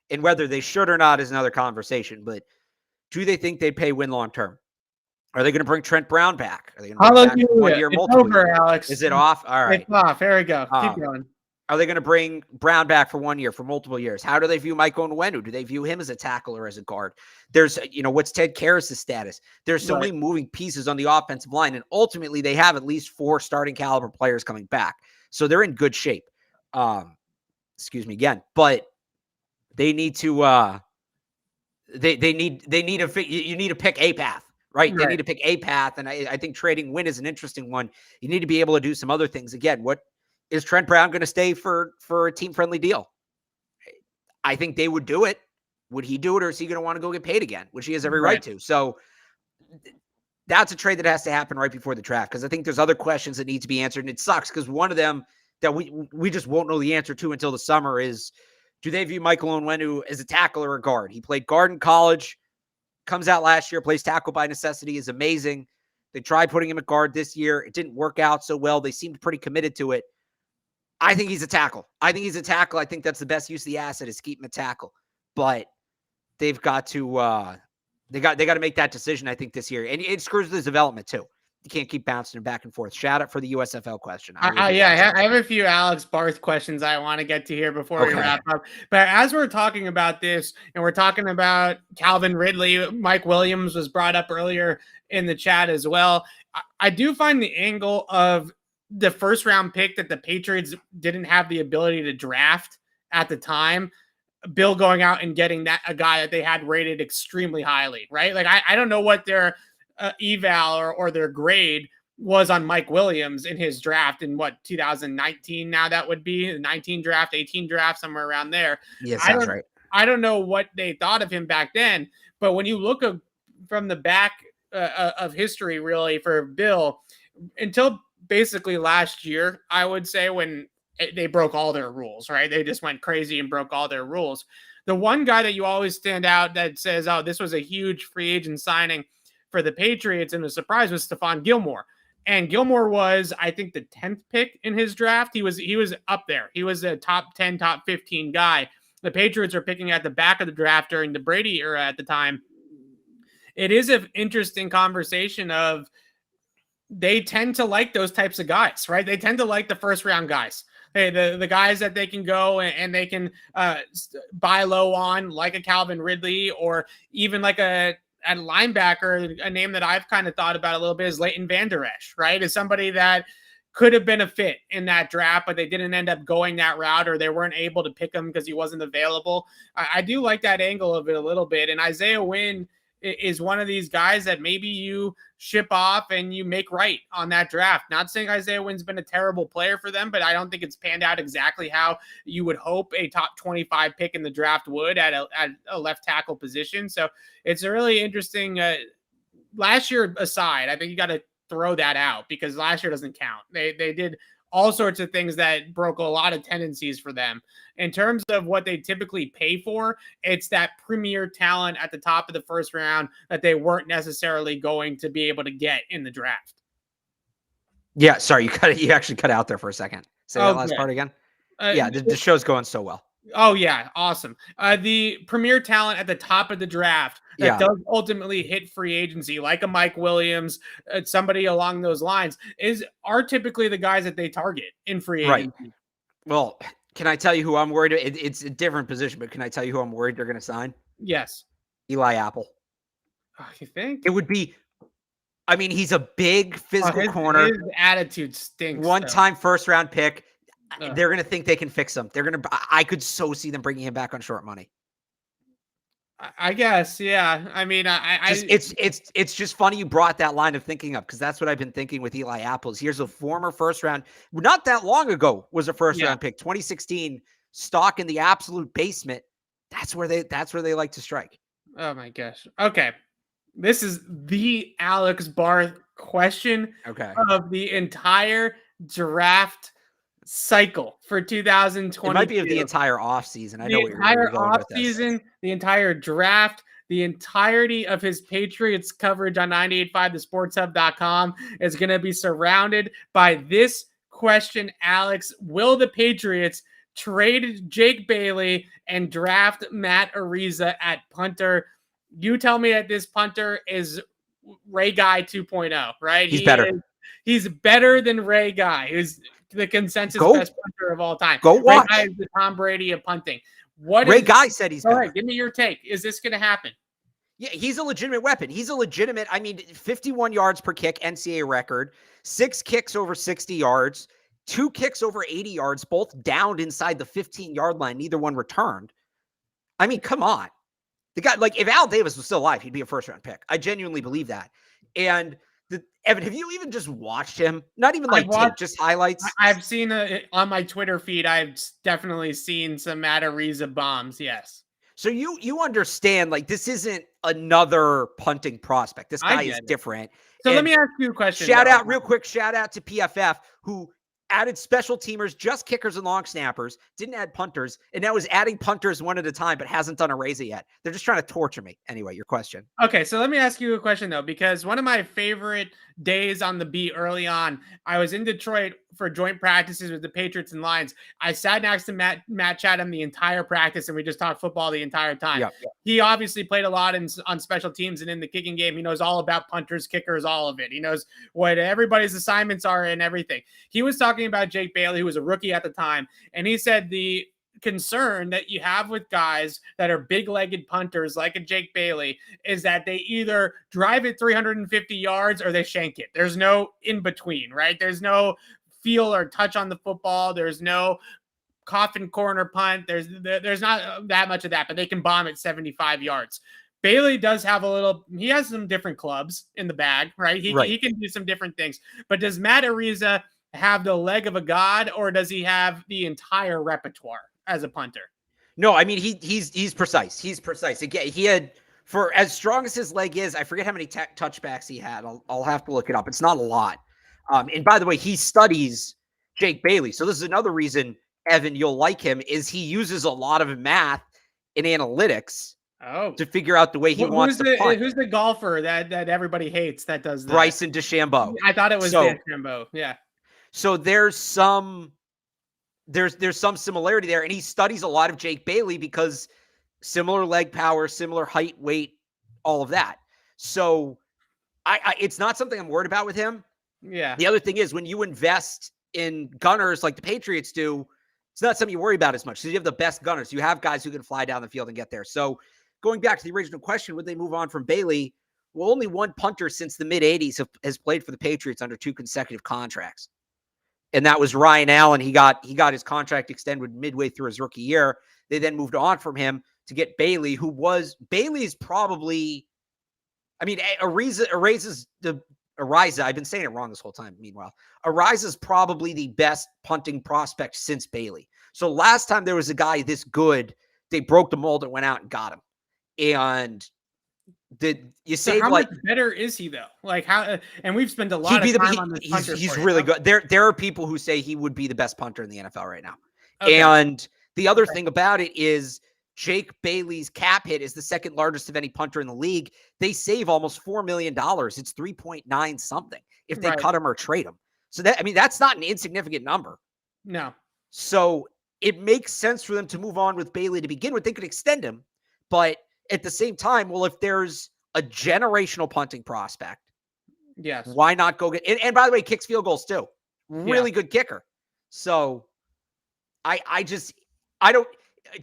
Speaker 2: And whether they should or not is another conversation, but do they think they'd pay Wynn long-term? Are they going to bring Trent Brown back? Are they going to bring back 1 year, multiple years?
Speaker 1: Alex.
Speaker 2: Is it off? All right.
Speaker 1: It's off. There we go. Keep going.
Speaker 2: Are they going to bring Brown back for 1 year, for multiple years? How do they view Mike Onwenu? Do they view him as a tackle or as a guard? There's, what's Ted Karras' status? There's so many moving pieces on the offensive line, and ultimately they have at least 4 starting caliber players coming back. So they're in good shape. Excuse me again, but they need to, you need to pick a path, right? They need to pick a path. And I think trading Wynn is an interesting one. You need to be able to do some other things. Again, what is Trent Brown going to stay for a team-friendly deal? I think they would do it. Would he do it, or is he going to want to go get paid again, which he has every right to? So that's a trade that has to happen right before the draft, because I think there's other questions that need to be answered. And it sucks because one of them that we just won't know the answer to until the summer is, Do they view Michael Onwenu as a tackle or a guard? He played guard in college, comes out last year, plays tackle by necessity, is amazing. They tried putting him at guard this year. It didn't work out so well. They seemed pretty committed to it. I think he's a tackle. I think that's the best use of the asset is keep him a tackle. But they've got to they got to make that decision, I think, this year. And it screws with his development too. You can't keep bouncing him back and forth. Shout out for the USFL question.
Speaker 1: I have a few Alex Barth questions I want to get to here before we wrap up. But as we're talking about this, and we're talking about Calvin Ridley, Mike Williams was brought up earlier in the chat as well. I do find the angle of the first round pick that the Patriots didn't have the ability to draft at the time, Bill going out and getting a guy that they had rated extremely highly, right? Like, I don't know what their eval or their grade was on Mike Williams in his draft in 2019. Now that would be the 19 draft, 18 draft, somewhere around there.
Speaker 2: Yeah, sounds right.
Speaker 1: I don't know what they thought of him back then, but when you look from the back of history, really, for Bill, until basically last year, I would say, when they broke all their rules, right? They just went crazy and broke all their rules. The one guy that you always stand out that says, oh, this was a huge free agent signing for the Patriots and the surprise was Stefan Gilmore. And Gilmore was, I think, the 10th pick in his draft. He was up there. He was a top 10, top 15 guy. The Patriots are picking at the back of the draft during the Brady era at the time. It is an interesting conversation of they tend to like those types of guys, right? They tend to like the first round guys. Hey, the guys that they can go and they can buy low on, like a Calvin Ridley, or even like a linebacker. A name that I've kind of thought about a little bit is Leighton Vander Esch, right? Is somebody that could have been a fit in that draft, but they didn't end up going that route, or they weren't able to pick him because he wasn't available. I do like that angle of it a little bit. And Isaiah Wynn is one of these guys that maybe you ship off and you make right on that draft. Not saying Isaiah Wynn's been a terrible player for them, but I don't think it's panned out exactly how you would hope a top 25 pick in the draft would at a left tackle position. So it's a really interesting, last year aside, I think you got to throw that out because last year doesn't count. They did all sorts of things that broke a lot of tendencies for them. In terms of what they typically pay for, it's that premier talent at the top of the first round that they weren't necessarily going to be able to get in the draft.
Speaker 2: Yeah, sorry, you actually cut out there for a second. Say that last part again. The show's going so well.
Speaker 1: Oh, yeah. Awesome. The premier talent at the top of the draft that does ultimately hit free agency, like a Mike Williams, somebody along those lines, are typically the guys that they target in free agency.
Speaker 2: Right. Well, can I tell you who I'm worried? It's a different position, but can I tell you who I'm worried they're going to sign?
Speaker 1: Yes.
Speaker 2: Eli Apple.
Speaker 1: Oh, you think?
Speaker 2: It would be, I mean, he's a big physical corner.
Speaker 1: His attitude stinks.
Speaker 2: One-time first-round pick. They're going to think they can fix him. I could so see them bringing him back on short money.
Speaker 1: I guess, yeah. I mean,
Speaker 2: it's just funny you brought that line of thinking up because that's what I've been thinking with Eli Apples. Here's a former first round, not that long ago was a first round pick, 2016, stock in the absolute basement. That's where they like to strike.
Speaker 1: Oh my gosh. Okay. This is the Alex Barth question of the entire draft cycle for 2020.
Speaker 2: It might be of the entire off season. I know what you're going
Speaker 1: with this. The entire off season, the entire draft, the entirety of his Patriots coverage on 98.5 thesportshub.com is going to be surrounded by this question, Alex. Will the Patriots trade Jake Bailey and draft Matt Ariza at punter? You tell me that this punter is Ray Guy 2.0, right?
Speaker 2: He's better.
Speaker 1: He's better than Ray Guy, who's the consensus best punter of all time.
Speaker 2: Ray
Speaker 1: Guy is the Tom Brady of punting.
Speaker 2: Ray Guy said he's better.
Speaker 1: All right, give me your take. Is this going to happen?
Speaker 2: Yeah, he's a legitimate weapon. He's a legitimate, 51 yards per kick, NCAA record, 6 kicks over 60 yards, 2 kicks over 80 yards, both downed inside the 15-yard line, neither one returned. I mean, come on. The guy, like, if Al Davis was still alive, he'd be a first-round pick. I genuinely believe that. And Evan, have you even just watched him? Not even like tape, just highlights?
Speaker 1: I've seen on my Twitter feed. I've definitely seen some Matt Ariza bombs. Yes.
Speaker 2: So you understand, like, this isn't another punting prospect. This guy is different.
Speaker 1: So let me ask you a question.
Speaker 2: Shout out real quick. Shout out to PFF, who added special teamers, just kickers and long snappers, didn't add punters, and now is adding punters one at a time, but hasn't done Ariza yet. They're just trying to torture me. Anyway, your question.
Speaker 1: Okay, so let me ask you a question though, because one of my favorite days on the beat early on, I was in Detroit for joint practices with the Patriots and Lions. I sat next to Matt Chatham the entire practice, and we just talked football the entire time.
Speaker 2: Yeah.
Speaker 1: He obviously played a lot on special teams and in the kicking game. He knows all about punters, kickers, all of it. He knows what everybody's assignments are and everything. He was talking about Jake Bailey, who was a rookie at the time, and he said the concern that you have with guys that are big-legged punters like a Jake Bailey is that they either drive it 350 yards or they shank it. There's no in between, right? There's no feel or touch on the football. There's no coffin corner punt. There's not that much of that, but they can bomb it 75 yards. Bailey does have he has some different clubs in the bag, right? He can do some different things. But does Matt Ariza have the leg of a god, or does he have the entire repertoire as a punter?
Speaker 2: No, I mean, he's precise. He's precise. Again, he had, for as strong as his leg is, I forget how many touchbacks he had. I'll have to look it up. It's not a lot. And by the way, he studies Jake Bailey. So this is another reason, Evan, you'll like him, is he uses a lot of math and analytics to figure out the way he wants to punt.
Speaker 1: Who's the golfer that everybody hates that does that?
Speaker 2: Bryson DeChambeau.
Speaker 1: I thought it was DeChambeau. Yeah.
Speaker 2: So there's some similarity there, and he studies a lot of Jake Bailey because similar leg power, similar height, weight, all of that. So it's not something I'm worried about with him.
Speaker 1: Yeah.
Speaker 2: The other thing is, when you invest in gunners like the Patriots do, it's not something you worry about as much. So you have the best gunners. You have guys who can fly down the field and get there. So going back to the original question, would they move on from Bailey? Well, only one punter since the mid-'80s has played for the Patriots under 2 consecutive contracts. And that was Ryan Allen. He got his contract extended midway through his rookie year. They then moved on from him to get Bailey, Bailey's probably, I mean, Ariza's I've been saying it wrong this whole time. Meanwhile, Ariza's probably the best punting prospect since Bailey. So last time there was a guy this good, they broke the mold and went out and got him. And how much
Speaker 1: better is he though? Like how? And we've spent a lot of time on this punter.
Speaker 2: He's really good. There are people who say he would be the best punter in the NFL right now. Okay. And the other thing about it is Jake Bailey's cap hit is the second largest of any punter in the league. They save almost $4 million. It's 3.9 something if they cut him or trade him. So that's not an insignificant number.
Speaker 1: No.
Speaker 2: So it makes sense for them to move on with Bailey to begin with. They could extend him, but at the same time, well, if there's a generational punting prospect,
Speaker 1: yes,
Speaker 2: why not go get? And by the way, kicks field goals too. Really good kicker. So I don't.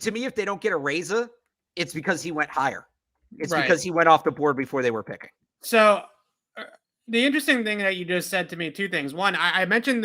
Speaker 2: To me, if they don't get Ariza, it's because he went higher. It's because he went off the board before they were picking.
Speaker 1: So the interesting thing that you just said to me, 2 things. One, I mentioned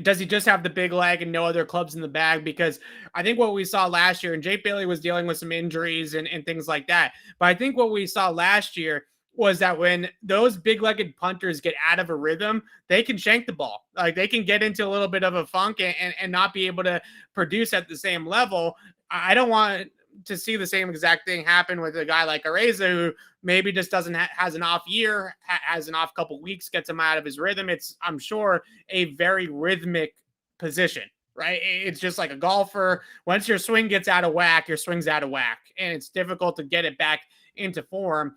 Speaker 1: does he just have the big leg and no other clubs in the bag? Because I think what we saw last year, and Jake Bailey was dealing with some injuries and things like that. But I think what we saw last year was that when those big-legged punters get out of a rhythm, they can shank the ball. Like they can get into a little bit of a funk and not be able to produce at the same level. I don't want to see the same exact thing happen with a guy like Ariza, who maybe just doesn't has an off year, has an off couple weeks, gets him out of his rhythm. It's, I'm sure, a very rhythmic position, right? It's just like a golfer. Once your swing gets out of whack, your swing's out of whack, and it's difficult to get it back into form.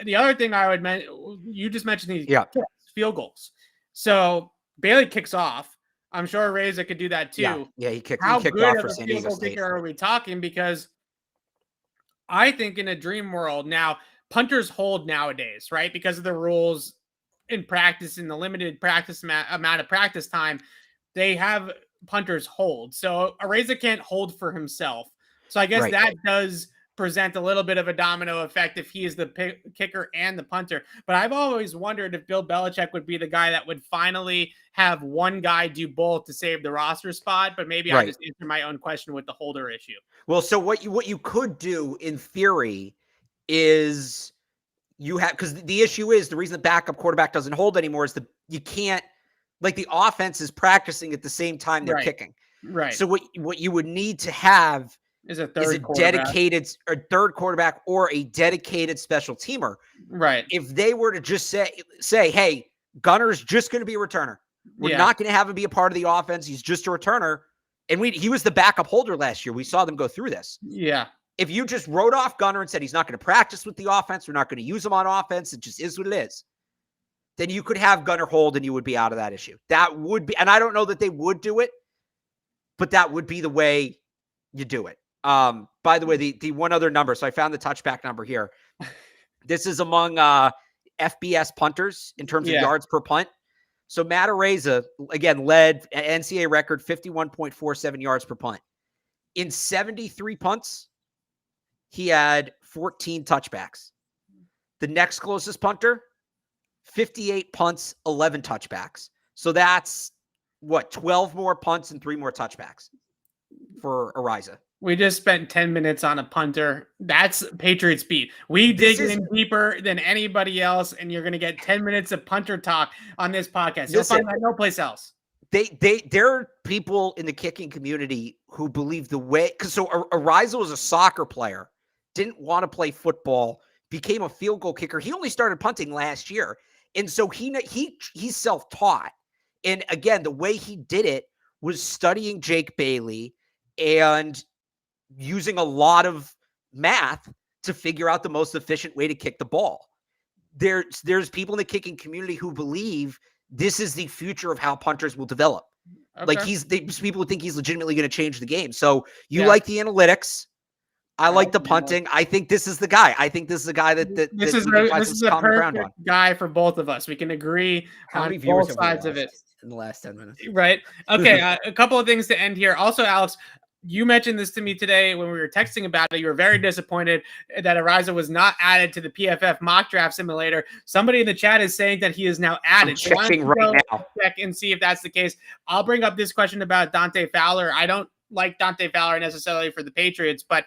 Speaker 1: The other thing I would mention, you just mentioned these field goals. So Bailey kicks off. I'm sure Ariza could do that too.
Speaker 2: Yeah, he kicked
Speaker 1: How
Speaker 2: off
Speaker 1: good
Speaker 2: for
Speaker 1: of a
Speaker 2: San
Speaker 1: field
Speaker 2: Diego
Speaker 1: goal
Speaker 2: State.
Speaker 1: kicker are we talking? Because I think in a dream world now, punters hold nowadays, right? Because of the rules in practice, in the limited practice amount of practice time, they have punters hold. So Ariza can't hold for himself. So I guess that does present a little bit of a domino effect if he is the kicker and the punter. But I've always wondered if Bill Belichick would be the guy that would finally have one guy do both to save the roster spot. But maybe I just answered my own question with the holder issue.
Speaker 2: Well, so what you could do in theory is you have, because the issue is the reason the backup quarterback doesn't hold anymore is you can't, like, the offense is practicing at the same time they're kicking.
Speaker 1: Right.
Speaker 2: So what you would need to have is a dedicated or third quarterback or a dedicated special teamer.
Speaker 1: Right.
Speaker 2: If they were to just say, hey, Gunner's just going to be a returner. We're not going to have him be a part of the offense. He's just a returner. And he was the backup holder last year. We saw them go through this.
Speaker 1: Yeah.
Speaker 2: If you just wrote off Gunner and said he's not going to practice with the offense, we're not going to use him on offense, it just is what it is, then you could have Gunner hold and you would be out of that issue. That would be, and I don't know that they would do it, but that would be the way you do it. By the way, the one other number, so I found the touchback number here. This is among FBS punters in terms of yards per punt. So Matt Ariza, again, led NCAA record 51.47 yards per punt. In 73 punts, he had 14 touchbacks. The next closest punter, 58 punts, 11 touchbacks. So that's, 12 more punts and 3 more touchbacks for Ariza.
Speaker 1: We just spent 10 minutes on a punter. That's Patriots beat. We dig in deeper than anybody else, and you're going to get 10 minutes of punter talk on this podcast. You'll find that no place else.
Speaker 2: There are people in the kicking community who believe the way, because so Ariza was a soccer player, didn't want to play football, became a field goal kicker. He only started punting last year. And so he's self-taught. And again, the way he did it was studying Jake Bailey and using a lot of math to figure out the most efficient way to kick the ball. There's people in the kicking community who believe this is the future of how punters will develop. Okay. Like people who think he's legitimately going to change the game. So you like the analytics. I like the punting. I think this is the guy. I think this is the guy that
Speaker 1: this is a perfect guy for both of us. We can agree on both sides of it
Speaker 2: in the last 10 minutes.
Speaker 1: Right. Okay. A couple of things to end here. Also, Alex, you mentioned this to me today when we were texting about it. You were very disappointed that Ariza was not added to the PFF mock draft simulator. Somebody in the chat is saying that he is now added.
Speaker 2: I'm checking right now.
Speaker 1: Check and see if that's the case. I'll bring up this question about Dante Fowler. I don't like Dante Fowler necessarily for the Patriots, but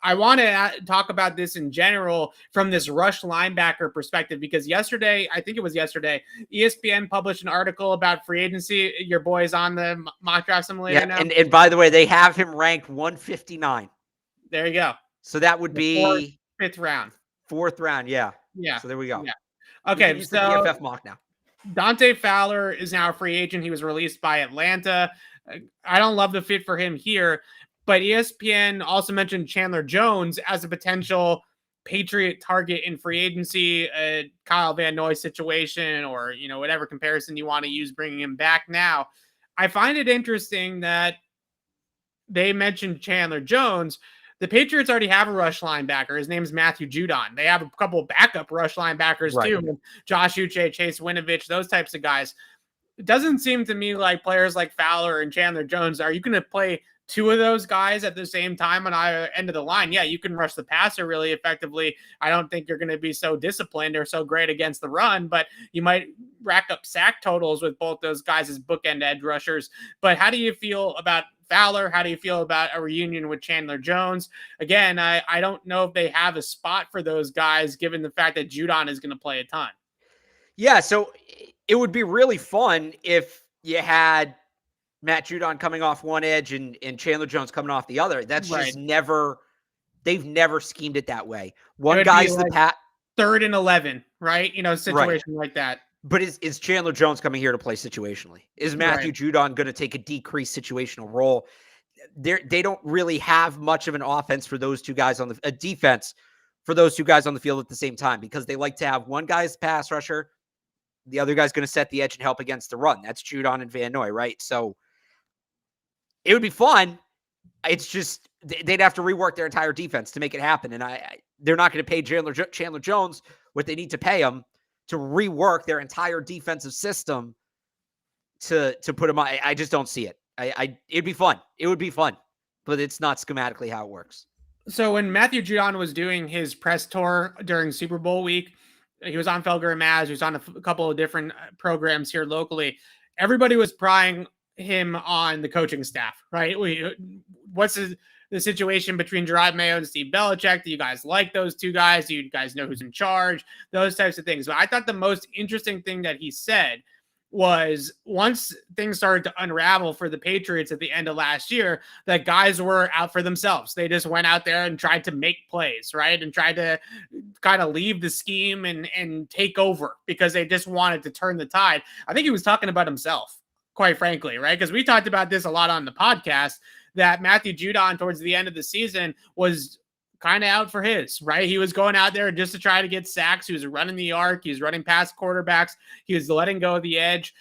Speaker 1: I want to talk about this in general from this rush linebacker perspective, because yesterday, I think it was yesterday, ESPN published an article about free agency. Your boy's on the mock draft simulator now.
Speaker 2: And by the way, they have him ranked 159.
Speaker 1: There you go.
Speaker 2: So that would be
Speaker 1: fifth round.
Speaker 2: Fourth round, yeah.
Speaker 1: Yeah.
Speaker 2: So there we go.
Speaker 1: Yeah. Okay,
Speaker 2: so the PFF mock now.
Speaker 1: Dante Fowler is now a free agent. He was released by Atlanta. I don't love the fit for him here. But ESPN also mentioned Chandler Jones as a potential Patriot target in free agency, a Kyle Van Noy situation, or, whatever comparison you want to use, bringing him back now. I find it interesting that they mentioned Chandler Jones. The Patriots already have a rush linebacker. His name's Matthew Judon. They have a couple of backup rush linebackers too. Josh Uche, Chase Winovich, those types of guys. It doesn't seem to me like players like Fowler and Chandler Jones, are you going to play two of those guys at the same time on either end of the line? Yeah, you can rush the passer really effectively. I don't think you're going to be so disciplined or so great against the run, but you might rack up sack totals with both those guys as bookend edge rushers. But how do you feel about Fowler? How do you feel about a reunion with Chandler Jones? Again, I don't know if they have a spot for those guys, given the fact that Judon is going to play a ton.
Speaker 2: Yeah, so it would be really fun if you had Matt Judon coming off one edge and Chandler Jones coming off the other. That's just they've never schemed it that way. One guy's the
Speaker 1: third and 11, right? Situation like that.
Speaker 2: But is Chandler Jones coming here to play situationally? Is Matthew Judon going to take a decreased situational role? They don't really have much of an offense for those two guys on a defense for those two guys on the field at the same time, because they like to have one guy's pass rusher, the other guy's going to set the edge and help against the run. That's Judon and Van Noy, right? So it would be fun. It's just they'd have to rework their entire defense to make it happen. And they're not going to pay Chandler Jones what they need to pay him to rework their entire defensive system to put him on. I just don't see it. It'd be fun. It would be fun, but it's not schematically how it works.
Speaker 1: So when Matthew Judon was doing his press tour during Super Bowl week, he was on Felger and Maz. He was on a couple of different programs here locally. Everybody was prying him on the coaching staff, right? What's the situation between Gerard Mayo and Steve Belichick? Do you guys like those two guys? Do you guys know who's in charge? Those types of things. But I thought the most interesting thing that he said was once things started to unravel for the Patriots at the end of last year, that guys were out for themselves. They just went out there and tried to make plays, right? And tried to kind of leave the scheme and take over because they just wanted to turn the tide. I think he was talking about himself, quite frankly, right? Because we talked about this a lot on the podcast, that Matthew Judon towards the end of the season was kind of out for his, right? He was going out there just to try to get sacks. He was running the arc. He was running past quarterbacks. He was letting go of the edge.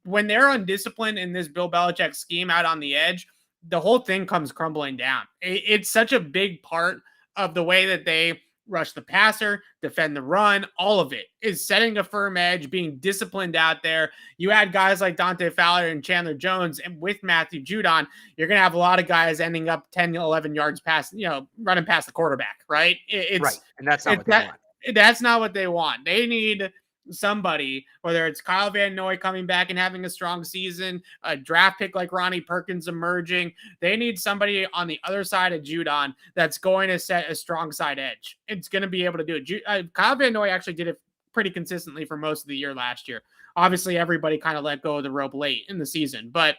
Speaker 1: When they're undisciplined in this Bill Belichick scheme out on the edge, the whole thing comes crumbling down. It's such a big part of the way that they rush the passer, defend the run. All of it is setting a firm edge, being disciplined out there. You add guys like Dante Fowler and Chandler Jones, and with Matthew Judon, you're going to have a lot of guys ending up 10, 11 yards past, running past the quarterback, right?
Speaker 2: Right. And that's not what they want.
Speaker 1: That's not what they want. They need somebody, whether it's Kyle Van Noy coming back and having a strong season, a draft pick like Ronnie Perkins emerging. They need somebody on the other side of Judon that's going to set a strong side edge. It's going to be able to do it. Kyle Van Noy actually did it pretty consistently for most of the year last year. Obviously, everybody kind of let go of the rope late in the season, but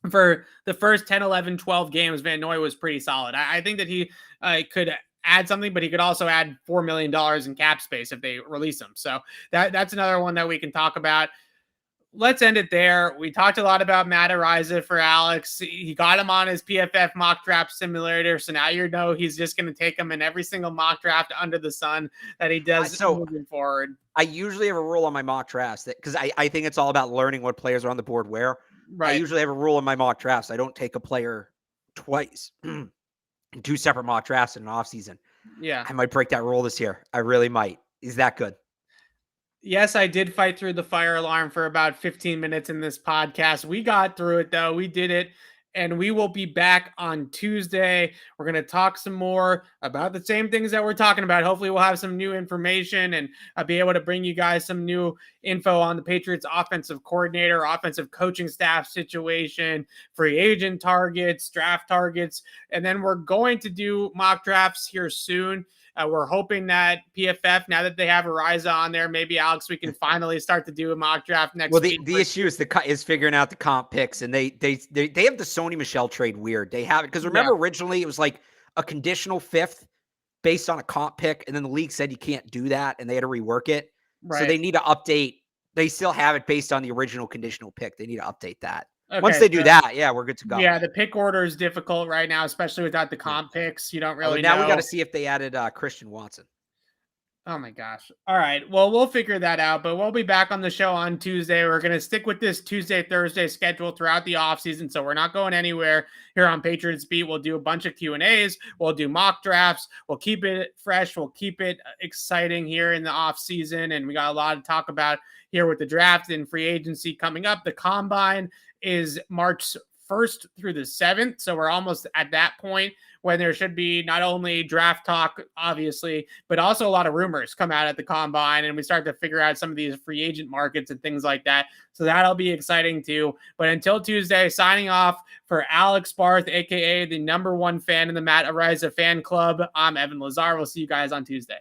Speaker 1: for the first 10, 11, 12 games, Van Noy was pretty solid. I think that he could add something, but he could also add $4 million in cap space if they release him. So that's another one that we can talk about. Let's end it there. We talked a lot about Matt Ariza for Alex. He got him on his PFF mock draft simulator. So now he's just going to take him in every single mock draft under the sun that he does moving forward.
Speaker 2: I usually have a rule on my mock drafts because I think it's all about learning what players are on the board where. Right. I usually have a rule in my mock drafts. I don't take a player twice. In 2 separate mock drafts in an offseason.
Speaker 1: Yeah.
Speaker 2: I might break that rule this year. I really might. Is that good?
Speaker 1: Yes, I did fight through the fire alarm for about 15 minutes in this podcast. We got through it, though. We did it. And we will be back on Tuesday. We're going to talk some more about the same things that we're talking about. Hopefully, we'll have some new information and be able to bring you guys some new info on the Patriots offensive coordinator, offensive coaching staff situation, free agent targets, draft targets. And then we're going to do mock drafts here soon. We're hoping that PFF, now that they have Ariza on there, maybe Alex, we can finally start to do a mock draft next week.
Speaker 2: Well, the issue is figuring out the comp picks, and they have the Sony Michel trade weird. They have it because remember originally it was like a conditional 5th based on a comp pick, and then the league said you can't do that, and they had to rework it. Right. So they need to update. They still have it based on the original conditional pick. They need to update that. Okay, once they do that, we're good to go.
Speaker 1: Yeah, the pick order is difficult right now, especially without the comp picks. You don't really know.
Speaker 2: Now we got to see if they added Christian Watson.
Speaker 1: Oh, my gosh. All right. Well, we'll figure that out, but we'll be back on the show on Tuesday. We're going to stick with this Tuesday, Thursday schedule throughout the offseason, so we're not going anywhere here on Patriots Beat. We'll do a bunch of Q&As. We'll do mock drafts. We'll keep it fresh. We'll keep it exciting here in the offseason, and we got a lot to talk about here with the draft and free agency coming up. The Combine is March 1st through the 7th. So we're almost at that point when there should be not only draft talk, obviously, but also a lot of rumors come out at the Combine, and we start to figure out some of these free agent markets and things like that. So that'll be exciting too. But until Tuesday, signing off for Alex Barth, aka the #1 fan in the Matt Ariza fan club, I'm Evan Lazar. We'll see you guys on Tuesday.